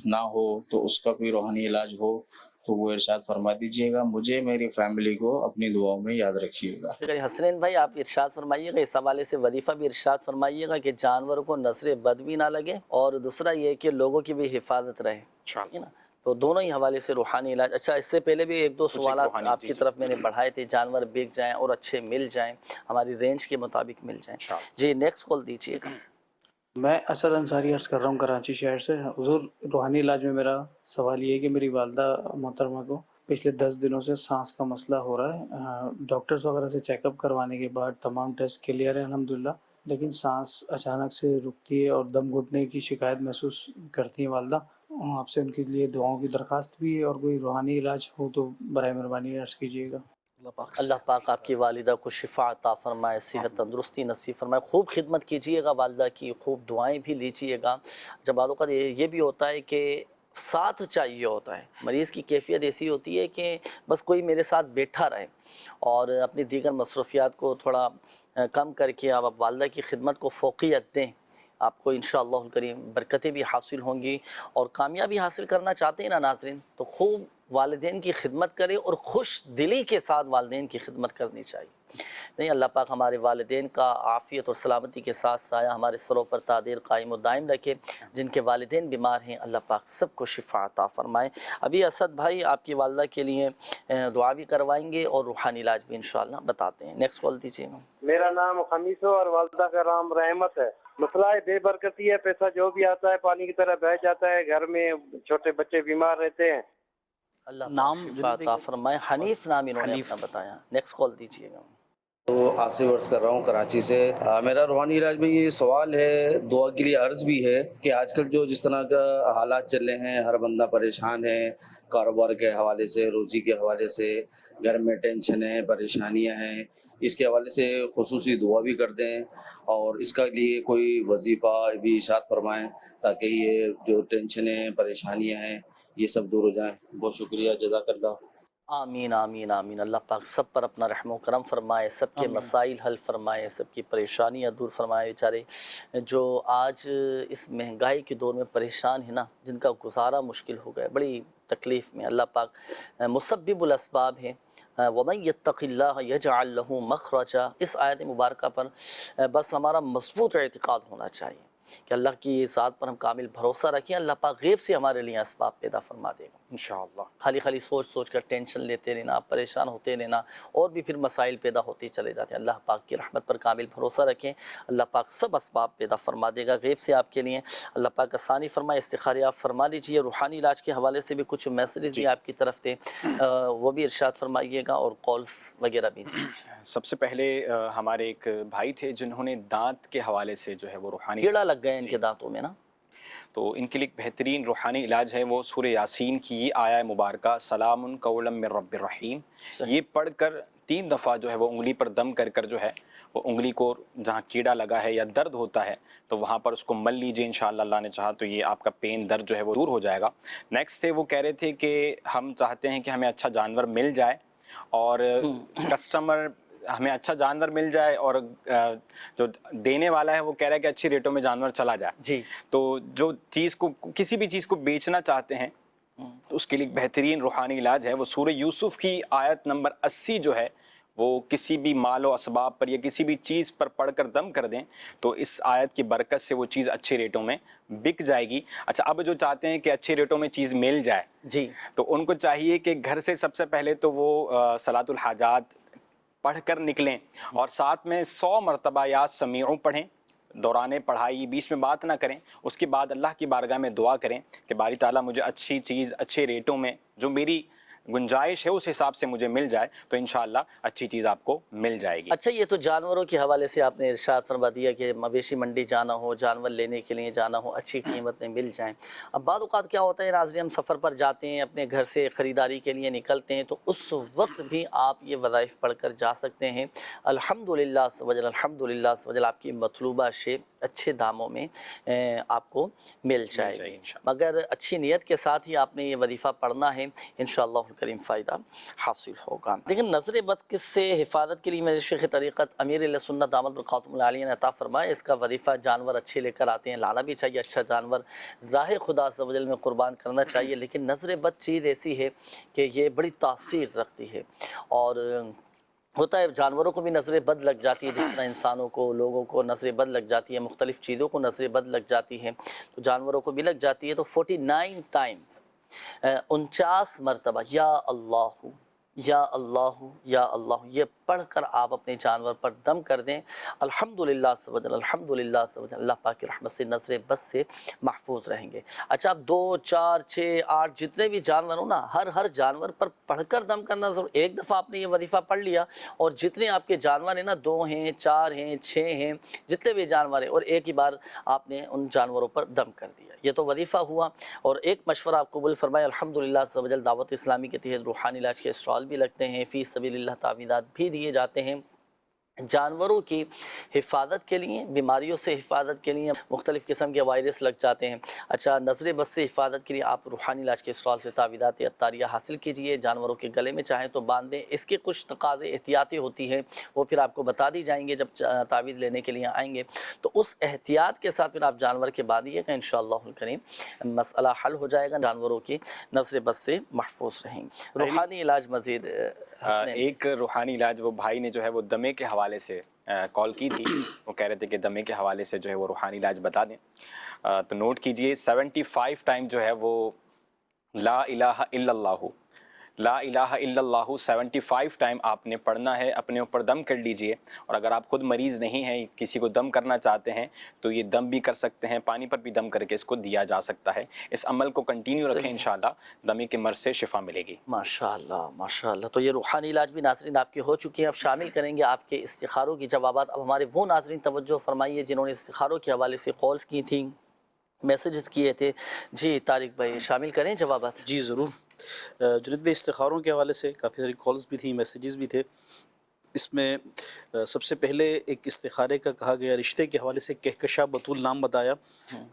نہ ہو، تو اس کا کوئی روحانی علاج ہو تو وہ ارشاد فرما دیجئے گا، مجھے میری فیملی کو اپنی دعاؤں میں یاد رکھیے گا۔ حسنین بھائی، آپ ارشاد فرمائیے گا، اس حوالے سے وظیفہ بھی ارشاد فرمائیے گا کہ جانور کو نظر بد بھی نہ لگے، اور دوسرا یہ کہ لوگوں کی بھی حفاظت رہے، تو دونوں ہی حوالے سے روحانی علاج۔ اچھا، اس سے پہلے بھی 1-2 سوالات آپ کی طرف میں نے بڑھائے تھے، جانور بک جائیں اور اچھے مل جائیں، ہماری رینج کے مطابق مل جائیں۔ جی، نیکسٹ کال دیجیے گا۔ میں اسد انصاری عرض کر رہا ہوں کراچی شہر سے۔ حضور، روحانی علاج میں میرا سوال یہ ہے کہ میری والدہ محترمہ کو پچھلے 10 دنوں سے سانس کا مسئلہ ہو رہا ہے، ڈاکٹرز وغیرہ سے چیک اپ کروانے کے بعد تمام ٹیسٹ کلیئر ہیں الحمدللہ، لیکن سانس اچانک سے رکتی ہے اور دم گھٹنے کی شکایت محسوس کرتی ہیں والدہ۔ آپ سے ان کے لیے دعاؤں کی درخواست بھی ہے، اور کوئی روحانی علاج ہو تو برائے مہربانی عرض کیجیے گا۔ اللہ پاک آپ کی والدہ کو شفا عطا فرمائے، صحت تندرستی نصیب فرمائے، خوب خدمت کیجیے گا والدہ کی، خوب دعائیں بھی لیجیے گا۔ جب بعض اوقات یہ بھی ہوتا ہے کہ ساتھ چاہیے ہوتا ہے. مریض کی کیفیت ایسی ہوتی ہے کہ بس کوئی میرے ساتھ بیٹھا رہے اور اپنی دیگر مصروفیات کو تھوڑا کم کر کے آپ والدہ کی خدمت کو فوقیت دیں. آپ کو انشاءاللہ الکریم برکتیں بھی حاصل ہوں گی. اور کامیابی حاصل کرنا چاہتے ہیں نا ناظرین، تو خوب والدین کی خدمت کریں اور خوش دلی کے ساتھ والدین کی خدمت کرنی چاہیے. نہیں، اللہ پاک ہمارے والدین کا عافیت اور سلامتی کے ساتھ سایہ ہمارے سروں پر تادیر قائم و دائم رکھے. جن کے والدین بیمار ہیں اللہ پاک سب کو شفا عطا فرمائے. ابھی اسد بھائی آپ کی والدہ کے لیے دعا بھی کروائیں گے اور روحانی علاج بھی انشاءاللہ بتاتے ہیں. نیکسٹ کال دیجیے. میرا نام خمیس اور والدہ کا نام رحمت ہے. مسئلہ ہے بے برکتی ہے، پیسہ جو بھی آتا ہے پانی کی طرح بہہ جاتا ہے. گھر میں چھوٹے بچے بیمار رہتے ہیں. اللہ نام شفا عطا فرمائے. حنیف نام انہوں نے اپنا بتایا. نیکسٹ کال دیجیے گا. تو آصف عرض کر رہا ہوں کراچی سے. میرا روحانی علاج میں یہ سوال ہے، دعا کے لیے عرض بھی ہے کہ آج کل جو جس طرح کا حالات چل رہے ہیں، ہر بندہ پریشان ہے، کاروبار کے حوالے سے، روزی کے حوالے سے، گھر میں ٹینشن ہے، پریشانیاں ہیں. اس کے حوالے سے خصوصی دعا بھی کر دیں اور اس کا لیے کوئی وظیفہ بھی ارشاد فرمائیں تاکہ یہ جو ٹینشنیں پریشانیاں ہیں یہ سب دور ہو جائیں. بہت شکریہ، جزاک اللہ. آمین آمین آمین. اللہ پاک سب پر اپنا رحم و کرم فرمائے، سب کے مسائل حل فرمائے، سب کی پریشانیاں دور فرمائے. بیچارے جو آج اس مہنگائی کے دور میں پریشان ہیں نا، جن کا گزارا مشکل ہو گیا، بڑی تکلیف میں، اللہ پاک مسبب الاسباب ہے. وَمَن يَتَّقِ اللَّهَ يَجْعَلْ لَهُ مَخْرَجًا. اس آیت مبارکہ پر بس ہمارا مضبوط اعتقاد ہونا چاہیے کہ اللہ کی ذات پر ہم کامل بھروسہ رکھیں. اللہ پاک غیب سے ہمارے لیے اسباب پیدا فرما دے گا انشاءاللہ. خالی سوچ کر ٹینشن لیتے رہنا، پریشان ہوتے رہنا اور بھی پھر مسائل پیدا ہوتے چلے جاتے ہیں. اللہ پاک کی رحمت پر کامل بھروسہ رکھیں، اللہ پاک سب اسباب پیدا فرما دے گا غیب سے آپ کے لیے. اللہ پاک آسانی فرمائے. استخارے آپ فرما لیجیے. روحانی علاج کے حوالے سے بھی کچھ میسیجز بھی آپ کی طرف تھے، وہ بھی ارشاد فرمائیے گا اور کالز وغیرہ بھی تھی. سب سے پہلے ہمارے ایک بھائی تھے جنہوں نے دانت کے حوالے سے جو ہے وہ روحانی کیڑا لگ گئے ان کے دانتوں میں نا، تو ان کے لیے ایک بہترین روحانی علاج ہے وہ سورہ یاسین کی آیہ مبارکہ سلام قولا من رب الرحیم. یہ پڑھ کر 3 دفعہ جو ہے وہ انگلی پر دم کر کر جو ہے وہ انگلی کو جہاں کیڑا لگا ہے یا درد ہوتا ہے تو وہاں پر اس کو مل لیجئے. انشاءاللہ اللہ نے چاہا تو یہ آپ کا پین درد جو ہے وہ دور ہو جائے گا. نیکسٹ سے وہ کہہ رہے تھے کہ ہم چاہتے ہیں کہ ہمیں اچھا جانور مل جائے اور کسٹمر ہمیں اچھا جانور مل جائے اور جو دینے والا ہے وہ کہہ رہا ہے کہ اچھی ریٹوں میں جانور چلا جائے. جی تو جو چیز کو کسی بھی چیز کو بیچنا چاہتے ہیں تو اس کے لیے ایک بہترین روحانی علاج ہے وہ سورہ یوسف کی آیت نمبر 80 جو ہے وہ کسی بھی مال و اسباب پر یا کسی بھی چیز پر پڑھ کر دم کر دیں تو اس آیت کی برکت سے وہ چیز اچھے ریٹوں میں بک جائے گی. اچھا، اب جو چاہتے ہیں کہ اچھے ریٹوں میں چیز مل جائے جی تو ان کو چاہیے کہ گھر سے سب سے پہلے تو وہ صلاۃ الحاجات پڑھ کر نکلیں اور ساتھ میں 100 مرتبہ یا سمیعوں پڑھیں. دوران پڑھائی بیچ میں بات نہ کریں. اس کے بعد اللہ کی بارگاہ میں دعا کریں کہ باری تعالیٰ مجھے اچھی چیز اچھے ریٹوں میں جو میری گنجائش ہے اس حساب سے مجھے مل جائے تو انشاءاللہ اچھی چیز آپ کو مل جائے گی. اچھا، یہ تو جانوروں کے حوالے سے آپ نے ارشاد فرما دیا کہ مویشی منڈی جانا ہو، جانور لینے کے لیے جانا ہو، اچھی قیمت میں مل جائیں. اب بعض اوقات کیا ہوتا ہے ناظرین، ہم سفر پر جاتے ہیں، اپنے گھر سے خریداری کے لیے نکلتے ہیں تو اس وقت بھی آپ یہ وظائف پڑھ کر جا سکتے ہیں. الحمدللہ سوجل الحمدللہ سوجل آپ کی مطلوبہ شے اچھے داموں میں آپ کو مل جائے گی، مگر اچھی نیت کے ساتھ ہی آپ نے یہ وظیفہ پڑھنا ہے. انشاءاللہ کریم فائدہ حاصل ہوگا. لیکن نظر بد سے حفاظت کے لیے میرے شیخ طریقت امیر اہل سنت دامت برکاتہم العالیہ نے عطا فرمایا اس کا وظیفہ جانور اچھے لے کر آتے ہیں، لانا بھی چاہیے اچھا جانور، راہ خدا عز و جل میں قربان کرنا چاہیے. لیکن نظر بد چیز ایسی ہے کہ یہ بڑی تاثیر رکھتی ہے اور ہوتا ہے جانوروں کو بھی نظر بد لگ جاتی ہے، جس طرح انسانوں کو، لوگوں کو نظر بد لگ جاتی ہے، مختلف چیزوں کو نظر بد لگ جاتی ہے تو جانوروں کو بھی لگ جاتی ہے. تو 49 ٹائمز 49 مرتبہ یا اللہ یا اللہ یا اللہ یہ پڑھ کر آپ اپنے جانور پر دم کر دیں. الحمدللہ سبحان الحمدللہ سبحان اللہ پاک کی رحمت سے نظر بد سے محفوظ رہیں گے. اچھا، آپ 2 4 6 8 جتنے بھی جانور ہو نا، ہر جانور پر پڑھ کر دم کرنا ضرور. ایک دفعہ آپ نے یہ وظیفہ پڑھ لیا اور جتنے آپ کے جانور ہیں نا، 2 ہیں 4 ہیں 6 ہیں، جتنے بھی جانور ہیں، اور ایک ہی بار آپ نے ان جانوروں پر دم کر دیا. یہ تو وظیفہ ہوا. اور ایک مشورہ آپ قبول فرمائے الحمدللہ سبحان دعوت اسلامی کے تحت روحانی علاج کے اسٹال بھی لگتے ہیں، فی سبیل اللہ تعویذات بھی دیے جاتے ہیں. جانوروں کی حفاظت کے لیے، بیماریوں سے حفاظت کے لیے، مختلف قسم کے وائرس لگ جاتے ہیں. اچھا، نظر بد سے حفاظت کے لیے آپ روحانی علاج کے اسٹال سے تعویذات عطاریہ حاصل کیجئے. جانوروں کے گلے میں چاہیں تو باندھ دیں. اس کے کچھ تقاضے احتیاطی ہوتی ہے، وہ پھر آپ کو بتا دی جائیں گے جب تعویذ لینے کے لیے آئیں گے. تو اس احتیاط کے ساتھ پھر آپ جانور کے باندھیے گا، انشاءاللہ الکریم مسئلہ حل ہو جائے گا، جانوروں کی نظر بد سے محفوظ رہیں گے. روحانی علاج مزید ایک روحانی علاج، وہ بھائی نے جو ہے وہ دمے کے حوالے سے کال کی تھی. وہ کہہ رہے تھے کہ دمے کے حوالے سے جو ہے وہ روحانی علاج بتا دیں. تو نوٹ کیجئے 75 ٹائم جو ہے وہ لا الہ الا اللہ، لا الہ الا اللہ 75 ٹائم آپ نے پڑھنا ہے. اپنے اوپر دم کر لیجئے، اور اگر آپ خود مریض نہیں ہیں، کسی کو دم کرنا چاہتے ہیں تو یہ دم بھی کر سکتے ہیں، پانی پر بھی دم کر کے اس کو دیا جا سکتا ہے. اس عمل کو کنٹینیو رکھیں، انشاءاللہ دمے کے مرض سے شفا ملے گی. ماشاءاللہ ماشاءاللہ. تو یہ روحانی علاج بھی ناظرین آپ کے ہو چکے ہیں. اب شامل کریں گے آپ کے استخاروں کی جوابات. اب ہمارے وہ ناظرین توجہ فرمائیے جنہوں نے استخاروں کے حوالے سے کالز کی تھیں، میسیجز کیے تھے. جی طارق بھائی شامل کریں جوابات. جی ضرور. جنید بھائی استخاروں کے حوالے سے کافی ساری کالز بھی تھیں، میسیجز بھی تھے. اس میں سب سے پہلے ایک استخارے کا کہا گیا، رشتے کے حوالے سے کہکشاں بطول نام بتایا.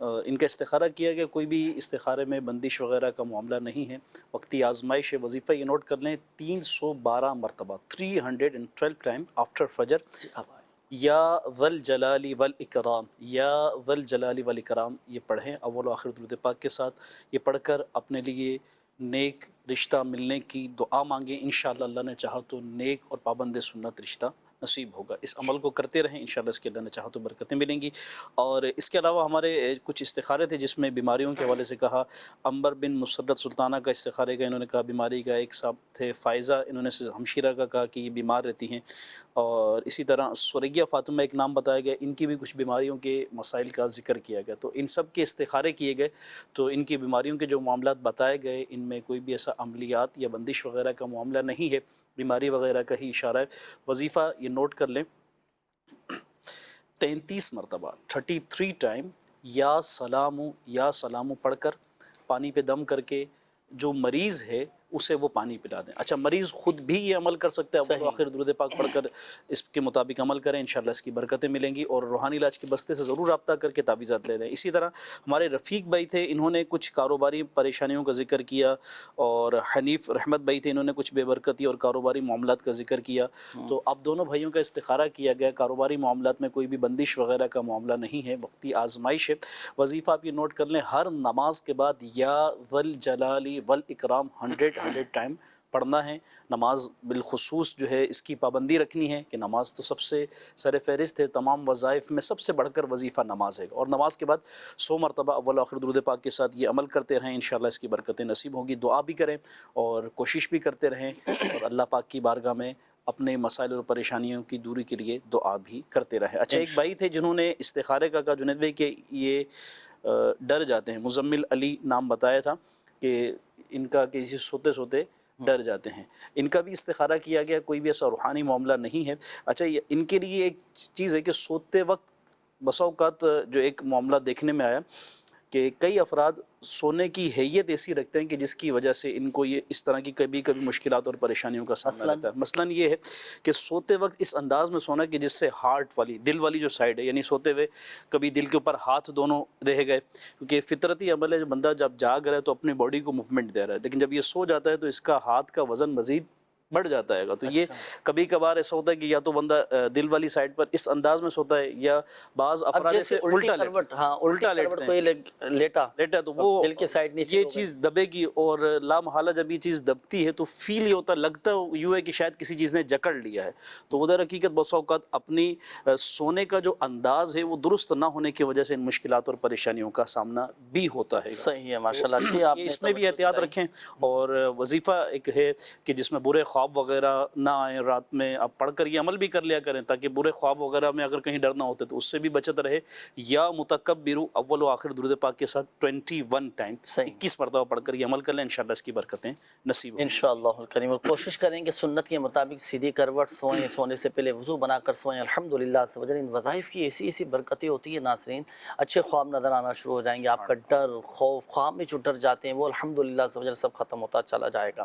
ان کا استخارہ کیا گیا. کوئی بھی استخارے میں بندش وغیرہ کا معاملہ نہیں ہے، وقتی آزمائش ہے. وظیفہ یہ نوٹ کر لیں 312 مرتبہ 312 ٹائم آفٹر فجر، یا ذل جلالی والاکرام، یا ذل جلالی والاکرام یہ پڑھیں اول و آخر درود پاک کے ساتھ. یہ پڑھ کر اپنے لیے نیک رشتہ ملنے کی دعا مانگیں. انشاءاللہ اللہ نے چاہا تو نیک اور پابند سنت رشتہ نصیب ہوگا. اس عمل کو کرتے رہیں، انشاءاللہ اس کے اللہ نے چاہا تو برکتیں ملیں گی. اور اس کے علاوہ ہمارے کچھ استخارے تھے جس میں بیماریوں کے حوالے سے کہا. عمبر بن مسرت سلطانہ کا استخارے کا انہوں نے کہا بیماری کا. ایک صاحب تھے فائزہ، انہوں نے ہمشیرہ کا کہا کہ یہ بیمار رہتی ہیں. اور اسی طرح سورگیہ فاطمہ ایک نام بتایا گیا، ان کی بھی کچھ بیماریوں کے مسائل کا ذکر کیا گیا. تو ان سب کے استخارے کیے گئے. تو ان کی بیماریوں کے جو معاملات بتائے گئے، ان میں کوئی بھی ایسا عملیات یا بندش وغیرہ کا معاملہ نہیں ہے، بیماری وغیرہ کا ہی اشارہ ہے. وظیفہ یہ نوٹ کر لیں 33 مرتبہ 33 ٹائم یا سلامو پڑھ کر پانی پہ دم کر کے جو مریض ہے اسے وہ پانی پلا دیں. اچھا، مریض خود بھی یہ عمل کر سکتا ہے. آخر درود پاک پڑھ کر اس کے مطابق عمل کریں، انشاءاللہ اس کی برکتیں ملیں گی. اور روحانی علاج کے بستے سے ضرور رابطہ کر کے تعویذات لے لیں. اسی طرح ہمارے رفیق بھائی تھے، انہوں نے کچھ کاروباری پریشانیوں کا ذکر کیا. اور حنیف رحمت بھائی تھے، انہوں نے کچھ بے برکتی اور کاروباری معاملات کا ذکر کیا. تو اب دونوں بھائیوں کا استخارہ کیا گیا. کاروباری معاملات میں کوئی بھی بندش وغیرہ کا معاملہ نہیں ہے، وقتی آزمائش ہے. وظیفہ آپ یہ نوٹ کر لیں، ہر نماز کے بعد یا ذل جلالی والاکرام 100 ٹائم پڑھنا ہے. نماز بالخصوص جو ہے اس کی پابندی رکھنی ہے کہ نماز تو سب سے سر فہرست ہے، تمام وظائف میں سب سے بڑھ کر وظیفہ نماز ہے. اور نماز کے بعد 100 مرتبہ اول آخر درود پاک کے ساتھ یہ عمل کرتے رہیں، انشاءاللہ اس کی برکتیں نصیب ہوگی. دعا بھی کریں اور کوشش بھی کرتے رہیں، اور اللہ پاک کی بارگاہ میں اپنے مسائل اور پریشانیوں کی دوری کے لیے دعا بھی کرتے رہیں. اچھا، ایک بھائی تھے جنہوں نے استخارے کا کہا جنید بھائی کہ یہ ڈر جاتے ہیں. مزمل علی نام بتایا تھا کہ ان کا کسی سوتے سوتے ڈر جاتے ہیں. ان کا بھی استخارہ کیا گیا، کوئی بھی ایسا روحانی معاملہ نہیں ہے. اچھا، ان کے لیے ایک چیز ہے کہ سوتے وقت بسا اوقات جو ایک معاملہ دیکھنے میں آیا کہ کئی افراد سونے کی حیت ایسی رکھتے ہیں کہ جس کی وجہ سے ان کو یہ اس طرح کی کبھی مشکلات اور پریشانیوں کا سامنا رہتا ہے. مثلاً یہ ہے کہ سوتے وقت اس انداز میں سونا کہ جس سے ہارٹ والی، دل والی جو سائڈ ہے، یعنی سوتے ہوئے کبھی دل کے اوپر ہاتھ دونوں رہ گئے، کیونکہ فطرتی عمل ہے. جو بندہ جب جاگ رہا ہے تو اپنی باڈی کو موومنٹ دے رہا ہے، لیکن جب یہ سو جاتا ہے تو اس کا ہاتھ کا وزن مزید بڑھ جاتا ہے. تو یہ کبھی کبھار ایسا ہوتا ہے کہ یا تو بندہ دل والی سائڈ پر اس انداز میں سوتا ہے، یا بعض افراد سے الٹا لیٹا تو وہ دل کے سائڈ نیچے یہ چیز دبے گی. اور لامحالہ جب یہ چیز دبتی ہے تو فیل یہ ہوتا لگتا یوں ہے کہ شاید کسی چیز نے جکڑ لیا ہے. تو ادھر حقیقت بسا اوقات اپنی سونے کا جو انداز ہے وہ درست نہ ہونے کی وجہ سے ان مشکلات اور پریشانیوں کا سامنا بھی ہوتا ہے. صحیح ہے، ماشاءاللہ. اس میں بھی احتیاط رکھیں. اور وظیفہ ایک ہے کہ جس میں برے خواب وغیرہ نہ آئیں. رات میں آپ پڑھ کر یہ عمل بھی کر لیا کریں تاکہ برے خواب وغیرہ میں اگر کہیں ڈر نہ ہوتے تو اس سے بھی بچت رہے. یا متکبر اول و آخر درود پاک کے ساتھ 21 ٹائم 21 مرتبہ پڑھ کر یہ عمل کر لیں، انشاءاللہ اس کی برکتیں نصیب ہوں انشاءاللہ الکریم. اور کوشش کریں کہ سنت کے مطابق سیدھی کروٹ سوئیں، سونے سے پہلے وضو بنا کر سوئیں. الحمدللہ ان وظائف کی ایسی برکتیں ہوتی ہیں ناظرین. اچھے خواب نظر آنا شروع ہو جائیں گے. آپ کا ڈر، خوف، خواب میں جو ڈر جاتے ہیں وہ الحمدللہ سب ختم ہوتا چلا جائے گا.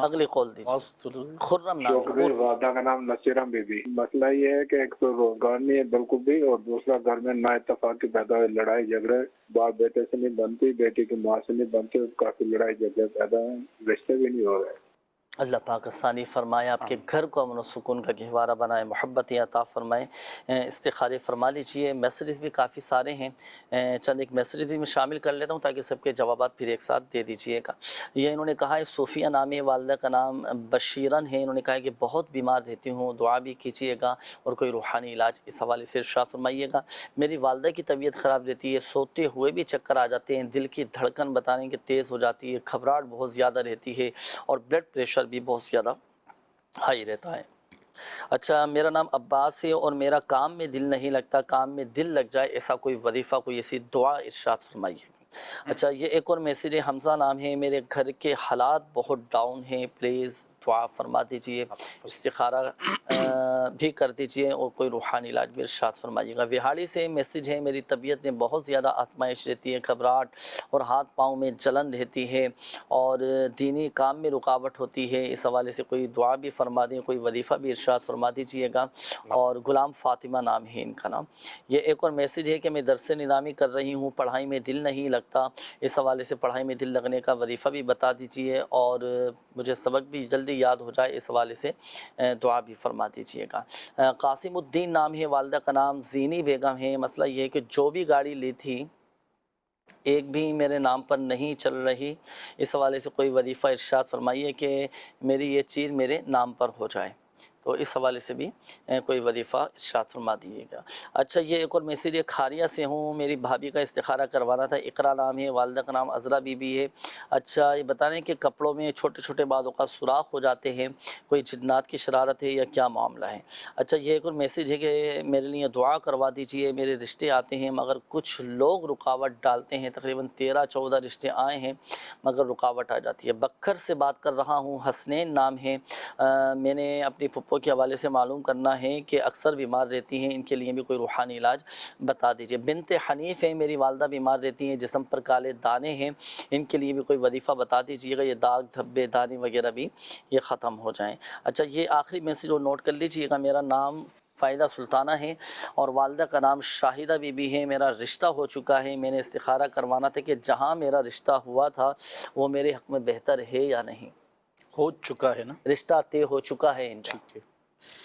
اگلی قول دیجیے. خرم نام ہے. شوق والدہ کا نام نصیرہ بی بی. مسئلہ یہ ہے کہ ایک تو روزگار نہیں ہے بالکل بھی، اور دوسرا گھر میں نا اتفاقی پیدا ہوئے، لڑائی جھگڑے، باپ بیٹے سے نہیں بنتی، بیٹی کی ماں سے نہیں بنتی، کافی لڑائی جھگڑے پیدا ہیں، رشتے بھی نہیں ہو رہے. اللہ پاک آسانی فرمائے، آپ کے گھر کو امن و سکون کا گہوارہ بنائے، محبتیں عطا فرمائے. استخارے فرما لیجئے. میسیجز بھی کافی سارے ہیں، چند ایک میسیجز بھی میں شامل کر لیتا ہوں تاکہ سب کے جوابات پھر ایک ساتھ دے دیجئے گا. یہ انہوں نے کہا ہے صوفیہ نام ہے، والدہ کا نام بشیرن ہے. انہوں نے کہا ہے کہ بہت بیمار رہتی ہوں، دعا بھی کیجیے گا اور کوئی روحانی علاج اس حوالے سے ارشاد فرمائیے گا. میری والدہ کی طبیعت خراب رہتی ہے، سوتے ہوئے بھی چکر آ جاتے ہیں، دل کی دھڑکن بتانے کہ تیز ہو جاتی ہے، گھبراہٹ بہت زیادہ رہتی ہے اور بلڈ پریشر بھی بہت زیادہ ہائی رہتا ہے. اچھا، میرا نام عباس ہے اور میرا کام میں دل نہیں لگتا، کام میں دل لگ جائے ایسا کوئی وظیفہ، کوئی ایسی دعا ارشاد فرمائیے. اچھا، یہ ایک اور میسیج ہے، حمزہ نام ہے، میرے گھر کے حالات بہت ڈاؤن ہیں، پلیز دعا فرما دیجئے. استخارہ بھی کر دیجئے اور کوئی روحانی علاج بھی ارشاد فرمائیے گا. وہاڑی سے میسیج ہے، میری طبیعت میں بہت زیادہ آزمائش رہتی ہے، گھبراہٹ اور ہاتھ پاؤں میں جلن رہتی ہے اور دینی کام میں رکاوٹ ہوتی ہے. اس حوالے سے کوئی دعا بھی فرما دیں، کوئی وظیفہ بھی ارشاد فرما دیجئے گا. اور غلام فاطمہ نام ہے ان کا نام. یہ ایک اور میسیج ہے کہ میں درس نظامی کر رہی ہوں، پڑھائی میں دل نہیں لگتا، اس حوالے سے پڑھائی میں دل لگنے کا وظیفہ بھی بتا دیجئے اور مجھے سبق بھی جلدی یاد ہو جائے، اس حوالے سے دعا بھی فرما دیجئے گا. قاسم الدین نام ہے، والدہ کا نام زینی بیگم ہے. مسئلہ یہ ہے کہ جو بھی گاڑی لی تھی ایک بھی میرے نام پر نہیں چل رہی، اس حوالے سے کوئی وظیفہ ارشاد فرمائیے کہ میری یہ چیز میرے نام پر ہو جائے، تو اس حوالے سے بھی کوئی وظیفہ ارشاد فرما دیجیے گا. اچھا، یہ ایک اور میسیج ہے، کھاریا سے ہوں، میری بھابھی کا استخارہ کروانا تھا. اقرا نام ہے، والدہ کا نام عذرا بی بی ہے. اچھا، یہ بتانے کہ کپڑوں میں چھوٹے چھوٹے بازوں کا سوراخ ہو جاتے ہیں، کوئی جنات کی شرارت ہے یا کیا معاملہ ہے. اچھا، یہ ایک اور میسیج ہے کہ میرے لیے دعا کروا دیجیے، میرے رشتے آتے ہیں مگر کچھ لوگ رکاوٹ ڈالتے ہیں، تقریباً 13-14 رشتے آئے ہیں مگر رکاوٹ آ جاتی ہے. بکھر سے بات کر رہا ہوں، حسنین نام ہے. میں نے اپنی پھپھو کے حوالے سے معلوم کرنا ہے کہ اکثر بیمار رہتی ہیں، ان کے لیے بھی کوئی روحانی علاج بتا دیجئے. بنت حنیف ہے، میری والدہ بیمار رہتی ہیں، جسم پر کالے دانے ہیں، ان کے لیے بھی کوئی وظیفہ بتا دیجئے گا، یہ داغ دھبے دانے وغیرہ بھی یہ ختم ہو جائیں. اچھا، یہ آخری میسیج اور نوٹ کر لیجئے گا. میرا نام فائدہ سلطانہ ہے اور والدہ کا نام شاہدہ بی بی ہے. میرا رشتہ ہو چکا ہے، میں نے استخارہ کروانا تھا کہ جہاں میرا رشتہ ہوا تھا وہ میرے حق میں بہتر ہے یا نہیں. ہو چکا ہے نا، رشتہ طے ہو چکا ہے ان کا.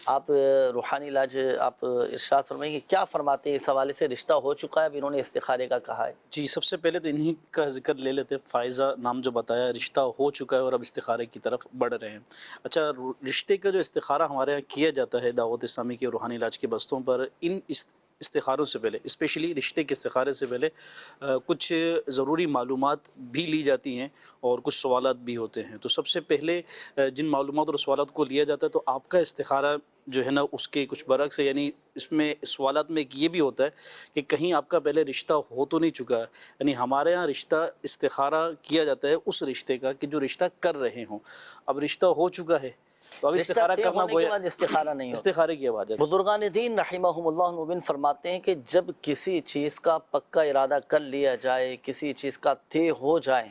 آپ روحانی علاج آپ ارشاد فرمائیں گے، کیا فرماتے ہیں اس حوالے سے؟ رشتہ ہو چکا ہے، اب انہوں نے استخارے کا کہا ہے. جی، سب سے پہلے تو انہی کا ذکر لے لیتے. فائزہ نام جو بتایا، رشتہ ہو چکا ہے اور اب استخارے کی طرف بڑھ رہے ہیں. اچھا، رشتے کا جو استخارہ ہمارے یہاں کیا جاتا ہے دعوت اسلامی کے روحانی علاج کے بستوں پر، ان استخاروں سے پہلے، اسپیشلی رشتے کے استخارے سے پہلے کچھ ضروری معلومات بھی لی جاتی ہیں اور کچھ سوالات بھی ہوتے ہیں. تو سب سے پہلے جن معلومات اور سوالات کو لیا جاتا ہے، تو آپ کا استخارہ جو ہے نا اس کے کچھ برعکس ہے. یعنی اس میں سوالات میں ایک یہ بھی ہوتا ہے کہ کہیں آپ کا پہلے رشتہ ہو تو نہیں چکا ہے. یعنی ہمارے ہاں رشتہ استخارہ کیا جاتا ہے اس رشتے کا کہ جو رشتہ کر رہے ہوں. اب رشتہ ہو چکا ہے تو اب استخارہ کرنا گویا استخارہ نہیں ہوتا. استخارے کی آواز ہے. بزرگان دین رحمہم اللہ مبین فرماتے ہیں کہ جب کسی چیز کا پکا ارادہ کر لیا جائے، کسی چیز کا طے ہو جائے،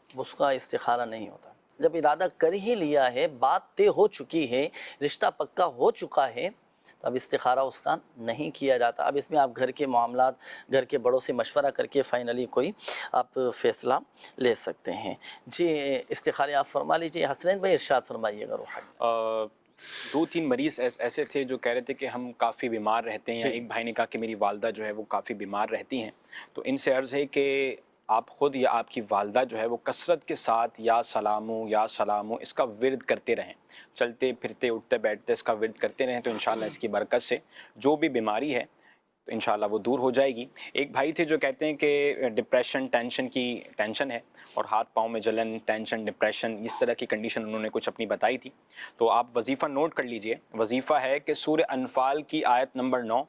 اس کا استخارہ نہیں ہوتا. جب ارادہ کر ہی لیا ہے، بات طے ہو چکی ہے، رشتہ پکا ہو چکا ہے، تو اب استخارہ اس کا نہیں کیا جاتا. اب اس میں آپ گھر کے معاملات، گھر کے بڑوں سے مشورہ کر کے فائنلی کوئی آپ فیصلہ لے سکتے ہیں. جی، استخارے آپ فرما لیجیے. حسنین بھائی ارشاد فرمائیے گا. روحانی 2-3 مریض ایسے تھے جو کہہ رہے تھے کہ ہم کافی بیمار رہتے ہیں، یا ایک بھائی نے کہا کہ میری والدہ جو ہے وہ کافی بیمار رہتی ہیں. تو ان سے عرض ہے کہ آپ خود یا آپ کی والدہ جو ہے وہ کثرت کے ساتھ یا سلامو اس کا ورد کرتے رہیں، چلتے پھرتے اٹھتے بیٹھتے اس کا ورد کرتے رہیں، تو انشاءاللہ اس کی برکت سے جو بھی بیماری ہے تو انشاءاللہ وہ دور ہو جائے گی. ایک بھائی تھے جو کہتے ہیں کہ ڈپریشن، ٹینشن ہے اور ہاتھ پاؤں میں جلن، ٹینشن، ڈپریشن، اس طرح کی کنڈیشن انہوں نے کچھ اپنی بتائی تھی. تو آپ وظیفہ نوٹ کر لیجئے. وظیفہ ہے کہ سورہ انفال کی آیت نمبر 9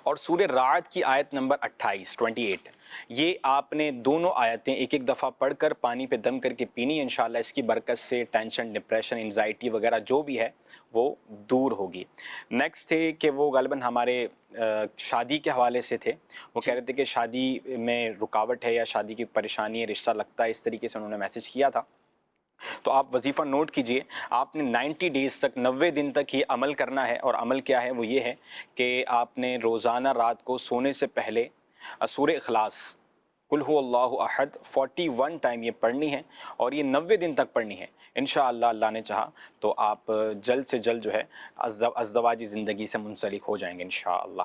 اور سورہ رعد کی آیت نمبر 28 یہ آپ نے دونوں آیتیں ایک دفعہ پڑھ کر پانی پہ دم کر کے پینی. انشاءاللہ اس کی برکت سے ٹینشن، ڈپریشن، انزائٹی وغیرہ جو بھی ہے وہ دور ہوگی. نیکسٹ تھے کہ وہ غالباً ہمارے شادی کے حوالے سے تھے. وہ کہہ رہے تھے کہ شادی میں رکاوٹ ہے یا شادی کی پریشانی ہے، رشتہ لگتا ہے، اس طریقے سے انہوں نے میسج کیا تھا. تو آپ وظیفہ نوٹ کیجئے، آپ نے 90 ڈیز تک 90 دن تک یہ عمل کرنا ہے، اور عمل کیا ہے وہ یہ ہے کہ آپ نے روزانہ رات کو سونے سے پہلے سورہ اخلاص قل هو اللہ احد 41 ٹائم یہ پڑھنی ہے، اور یہ 90 دن تک پڑھنی ہے۔ انشاءاللہ اللہ نے چاہا تو آپ جلد سے جلد جو ہے ازدواجی زندگی سے منسلک ہو جائیں گے انشاءاللہ۔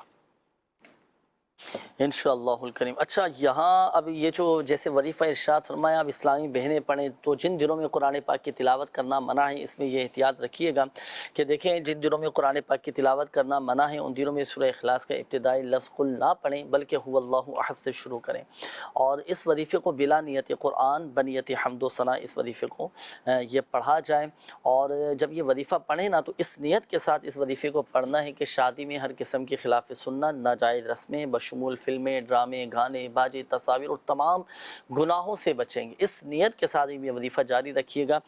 انشاءاللہ الکریم۔ اچھا، یہاں اب یہ جو جیسے وظیفہ ارشاد فرمایا اب اسلامی بہنیں پڑھیں، تو جن دنوں میں قرآن پاک کی تلاوت کرنا منع ہے، اس میں یہ احتیاط رکھیے گا کہ دیکھیں جن دنوں میں قرآن پاک کی تلاوت کرنا منع ہے ان دنوں میں سورہ اخلاص کا ابتدائی لفظ قل نہ پڑھیں، بلکہ هو اللہ احد سے شروع کریں، اور اس وظیفے کو بلا نیت قرآن بنیت حمد و ثنا اس وظیفے کو یہ پڑھا جائے۔ اور جب یہ وظیفہ پڑھیں نا تو اس نیت کے ساتھ اس وظیفے کو پڑھنا ہے کہ شادی میں ہر قسم کی خلاف سنت، ناجائز رسمیں بشمول فلمیں، ڈرامے، گانے، باجے، تصاویر اور تمام گناہوں سے بچیں گے۔ اس نیت کے ساتھ یہ وظیفہ جاری رکھیے گا،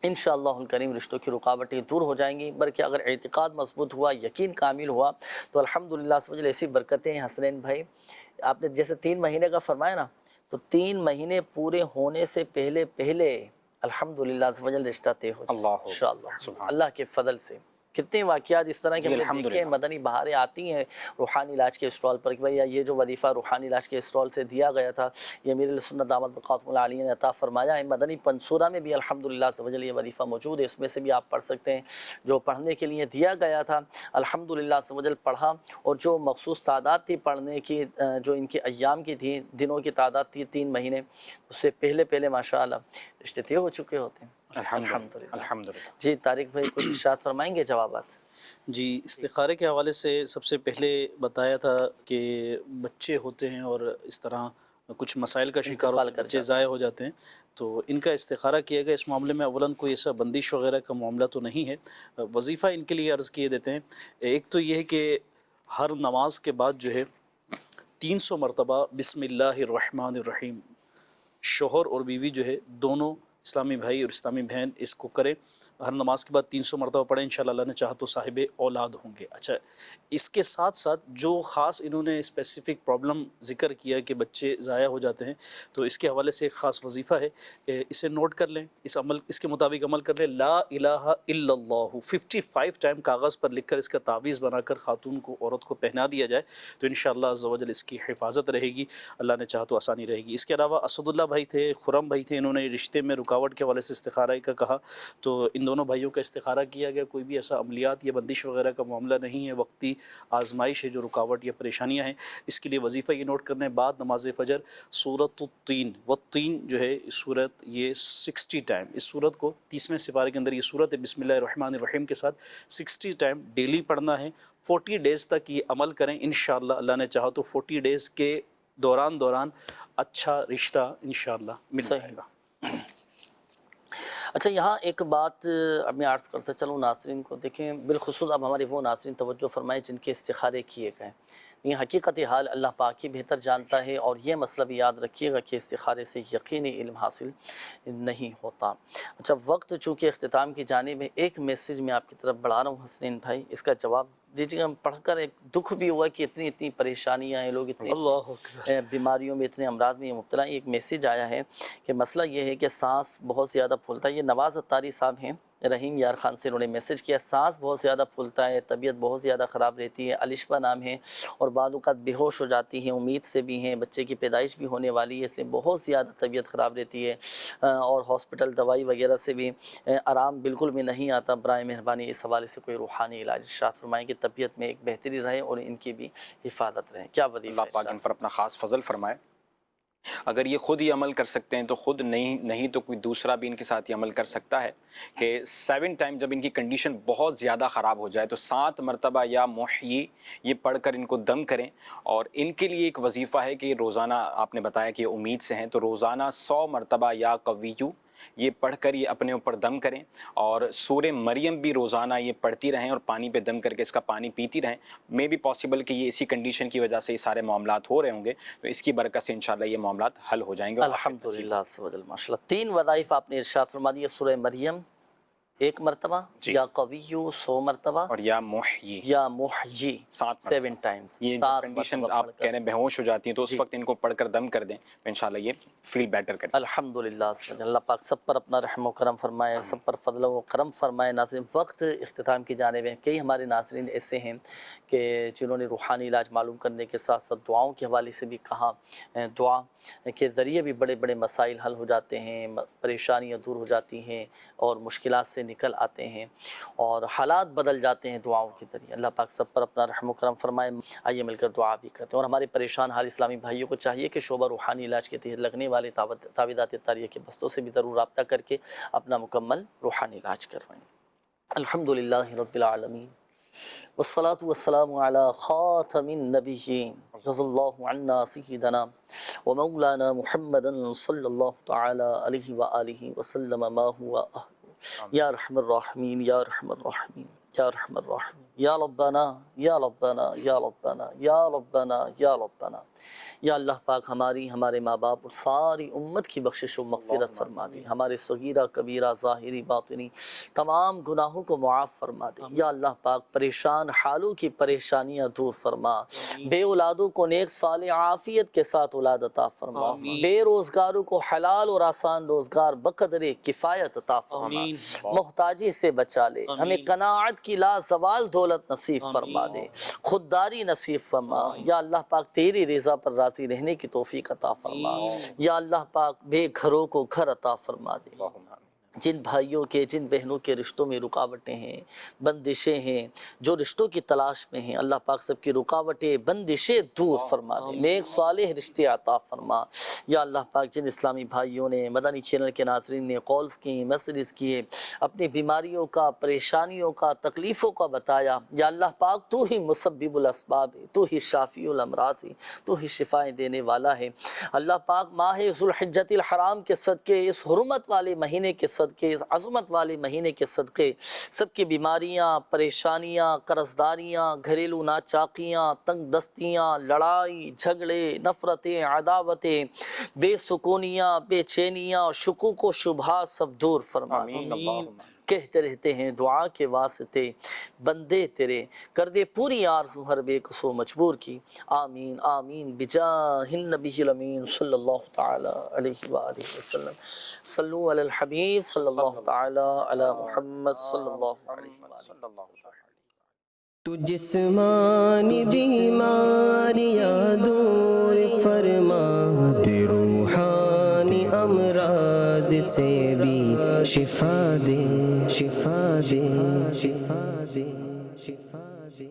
انشاءاللہ الکریم رشتوں کی رکاوٹیں دور ہو جائیں گی، بلکہ اگر اعتقاد مضبوط ہوا، یقین کامل ہوا تو الحمدللہ سمجھ لیں ایسی برکتیں ہیں۔ حسنین بھائی آپ نے جیسے 3 مہینے کا فرمایا نا، تو 3 مہینے پورے ہونے سے پہلے الحمدللہ سمجھ لیں رشتہ طے ہو جائے انشاءاللہ اللہ کے فضل سے۔ کتنے واقعات اس طرح کے ہم نے دیکھے ہیں، مدنی بہاریں آتی ہیں روحانی علاج کے اسٹال پر کہ بھئی یہ جو وظیفہ روحانی علاج کے اسٹال سے دیا گیا تھا یہ امیر سنت دامت بقاتم العالیہ نے عطا فرمایا ہے۔ مدنی پنصورہ میں بھی الحمدللہ سے یہ وظیفہ موجود ہے، اس میں سے بھی آپ پڑھ سکتے ہیں۔ جو پڑھنے کے لیے دیا گیا تھا الحمدللہ سے پڑھا، اور جو مخصوص تعداد تھی پڑھنے کی، جو ان کے ایام کی تھی، دنوں کی تعداد تھی 3 مہینے، اس سے پہلے ماشاءاللہ رشتے طے ہو چکے ہوتے ہیں الحمدللہ۔ جی طارق بھائی کچھ ارشاد فرمائیں گے جوابات؟ جی، استخارے کے حوالے سے سب سے پہلے بتایا تھا کہ بچے ہوتے ہیں اور اس طرح کچھ مسائل کا شکار ہوتے ہیں، بچے ضائع ہو جاتے ہیں، تو ان کا استخارہ کیا گیا۔ اس معاملے میں اولاً کوئی ایسا بندش وغیرہ کا معاملہ تو نہیں ہے۔ وظیفہ ان کے لیے عرض کیے دیتے ہیں، ایک تو یہ ہے کہ ہر نماز کے بعد جو ہے 300 مرتبہ بسم اللہ الرحمن الرحیم شوہر اور بیوی جو ہے دونوں اسلامی بھائی اور اسلامی بہن اس کو کریں، ہر نماز کے بعد 300 مرتبہ پڑھیں، انشاءاللہ اللہ نے چاہا تو صاحب اولاد ہوں گے۔ اچھا، اس کے ساتھ ساتھ جو خاص انہوں نے اسپیسیفک پرابلم ذکر کیا کہ بچے ضائع ہو جاتے ہیں، تو اس کے حوالے سے ایک خاص وظیفہ ہے، اسے نوٹ کر لیں، اس کے مطابق عمل کر لیں۔ لا الہ الا اللہ 55 ٹائم کاغذ پر لکھ کر اس کا تعویذ بنا کر خاتون کو، عورت کو پہنا دیا جائے تو انشاءاللہ عز و جل اس کی حفاظت رہے گی، اللہ نے چاہا تو آسانی رہے گی۔ اس کے علاوہ اسد اللہ بھائی تھے، خرم بھائی تھے، انہوں نے رشتے میں رکاوٹ کے حوالے سے استخارہ کا کہا، تو ان دونوں بھائیوں کا استخارہ کیا گیا۔ کوئی بھی ایسا عملیات یا بندش وغیرہ کا معاملہ نہیں ہے، وقتی آزمائش ہے جو رکاوٹ یا پریشانیاں ہیں۔ اس کے لیے وظیفہ یہ نوٹ کرنے، بعد نماز فجر سورۃ التین والتین جو ہے سورت یہ 60 ٹائم، اس سورت کو 30ویں سپارے کے اندر یہ سورت ہے بسم اللہ الرحمن الرحیم کے ساتھ 60 ٹائم ڈیلی پڑھنا ہے۔ 40 ڈیز تک یہ عمل کریں، انشاءاللہ اللہ نے چاہا تو 40 ڈیز کے دوران اچھا رشتہ انشاءاللہ مل جائے گا۔ اچھا، یہاں ایک بات اب میں عرض کرتا چلوں ناظرین کو، دیکھیں بالخصوص اب ہمارے وہ ناظرین توجہ فرمائیں جن کے استخارے کیے گئے، یہ حقیقت حال اللہ پاک ہی بہتر جانتا ہے، اور یہ مسئلہ بھی یاد رکھیے گا کہ استخارے سے یقینی علم حاصل نہیں ہوتا۔ اچھا، وقت چونکہ اختتام کی جانب ہے، ایک میسیج میں آپ کی طرف بڑھا رہا ہوں حسنین بھائی، اس کا جواب دیجیے گا۔ پڑھ کر ایک دکھ بھی ہوا کہ اتنی پریشانیاں ہیں، لوگ اتنی بیماریوں میں، اتنے امراض میں مبتلا ہیں۔ ایک میسیج آیا ہے کہ مسئلہ یہ ہے کہ سانس بہت زیادہ پھولتا ہے، یہ نواز اتاری صاحب ہیں رحیم یار خان سے، انہوں نے میسیج کیا، سانس بہت زیادہ پھولتا ہے، طبیعت بہت زیادہ خراب رہتی ہے، الشبہ نام ہے، اور بعض اوقات بے ہوش ہو جاتی ہیں، امید سے بھی ہیں، بچے کی پیدائش بھی ہونے والی ہے، اس لیے بہت زیادہ طبیعت خراب رہتی ہے، اور ہاسپٹل دوائی وغیرہ سے بھی آرام بالکل بھی نہیں آتا۔ برائے مہربانی اس حوالے سے کوئی روحانی علاج ارشاد فرمائیں کہ طبیعت میں ایک بہتری رہے اور ان کی بھی حفاظت رہے۔ کیا وظیفہ؟ اللہ پاک ان پر اپنا خاص فضل فرمائے۔ اگر یہ خود ہی عمل کر سکتے ہیں تو خود نہیں تو کوئی دوسرا بھی ان کے ساتھ یہ عمل کر سکتا ہے کہ 7 ٹائم جب ان کی کنڈیشن بہت زیادہ خراب ہو جائے تو 7 مرتبہ یا محیی یہ پڑھ کر ان کو دم کریں۔ اور ان کے لیے ایک وظیفہ ہے کہ روزانہ، آپ نے بتایا کہ یہ امید سے ہیں، تو روزانہ 100 مرتبہ یا قویو یہ پڑھ کر یہ اپنے اوپر دم کریں، اور سورہ مریم بھی روزانہ یہ پڑھتی رہیں اور پانی پہ دم کر کے اس کا پانی پیتی رہیں۔ میں بھی پاسبل کہ یہ اسی کنڈیشن کی وجہ سے یہ سارے معاملات ہو رہے ہوں گے، تو اس کی برکت سے انشاءاللہ یہ معاملات حل ہو جائیں گے۔ الحمدللہ ماشاءاللہ 3 وظائف آپ نے ارشاد فرما دیے، سورہ مریم، 1 مرتبہ یا قویو 100 مرتبہ اور یا محیی 7 ٹائمز. یہ کنڈیشن آپ کہہ رہے ہیں بے ہوش ہو جاتی ہیں تو اس وقت ان کو پڑھ کر دم کر دیں تو انشاءاللہ یہ فیل بیٹر کریں. الحمدللہ. اللہ پاک سب پر اپنا رحم و کرم فرمائے, سب پر فضل و کرم فرمائے. ناظرین وقت اختتام کی جانب ہے. کئی ہمارے ناظرین ایسے ہیں کہ جنہوں نے روحانی علاج معلوم کرنے کے ساتھ ساتھ دعاؤں کے حوالے سے بھی کہا. دعا کے ذریعے بھی بڑے بڑے مسائل حل ہو جاتے ہیں, پریشانیاں دور ہو جاتی ہیں اور مشکلات سے نکل آتے ہیں اور حالات بدل جاتے ہیں دعاؤں کے ذریعے. اللہ پاک سب پر اپنا رحم و کرم فرمائے. آئیے مل کر دعا بھی کرتے ہیں. اور ہمارے پریشان حال اسلامی بھائیوں کو چاہیے کہ شعبہ روحانی علاج کے تحت لگنے والے تعویذات طاریہ کے بستوں سے بھی ضرور رابطہ کر کے اپنا مکمل روحانی علاج کروائیں. الحمدللہ رب العالمین والصلاة والسلام علی خاتم النبیین رضی اللہ عنا سیدنا ومولانا محمد صلی اللہ تعالی علیہ وآلہ وسلم ما ہوا یا ارحم الراحمین یا ارحم الراحمین یا ارحم الراحمین یا ربنا یا ربنا یا ربنا یا ربنا یا ربنا. یا اللہ پاک ہماری, ہمارے ماں باپ اور ساری امت کی بخشش و مغفرت فرما دے. ہمارے صغیرہ کبیرہ ظاہری باطنی تمام گناہوں کو معاف فرما دے. یا اللہ پاک پریشان حالوں کی پریشانیاں دور فرما. بے اولادوں کو نیک صالح عافیت کے ساتھ اولاد عطا فرما. بے روزگاروں کو حلال اور آسان روزگار بقدر کفایت عطا فرما. محتاجی سے بچا لے. ہمیں قناعت کی لا زوال دولت نصیب فرما دے. خودداری نصیب فرما. یا اللہ پاک تیری رضا پر راضی رہنے کی توفیق عطا فرما. یا اللہ پاک بے گھروں کو گھر عطا فرما دے. جن بھائیوں کے, جن بہنوں کے رشتوں میں رکاوٹیں ہیں, بندشیں ہیں, جو رشتوں کی تلاش میں ہیں, اللہ پاک سب کی رکاوٹیں بندشیں دور فرما دے. نیک صالح رشتے عطا فرما. یا اللہ پاک جن اسلامی بھائیوں نے, مدنی چینل کے ناظرین نے کالز کی, میسیجز کیے, اپنی بیماریوں کا, پریشانیوں کا, تکلیفوں کا بتایا, یا اللہ پاک تو ہی مسبب الاسباب ہے, تو ہی شافی الامراض ہے, تو ہی شفائیں دینے والا ہے. اللہ پاک ماہ ذوالحجۃ الحرام کے صدقے, اس حرمت والے مہینے کے صدقے, اس عظمت والے مہینے کے صدقے سب کی بیماریاں, پریشانیاں, قرضداریاں, گھریلو ناچاقیاں, تنگ دستیاں, لڑائی جھگڑے, نفرتیں, عداوتیں, بے سکونیاں, بے چینیاں, شکوک و شبہات سب دور فرما. کہتے رہتے ہیں دعا کے واسطے بندے تیرے, کر دے پوری آرزو ہر بے قصو مجبور کی. آمین آمین بجاہ النبی الامین صلی اللہ تعالی علیہ وآلہ وسلم. صلو علی الحبیب صلی اللہ تعالی علی محمد صلی اللہ علیہ وآلہ وسلم. تو جسمانی بیماریاں دور فرما دے, روحانی امراض سے بھی شفا دے, شفا دے, شفا دے, شفا دے.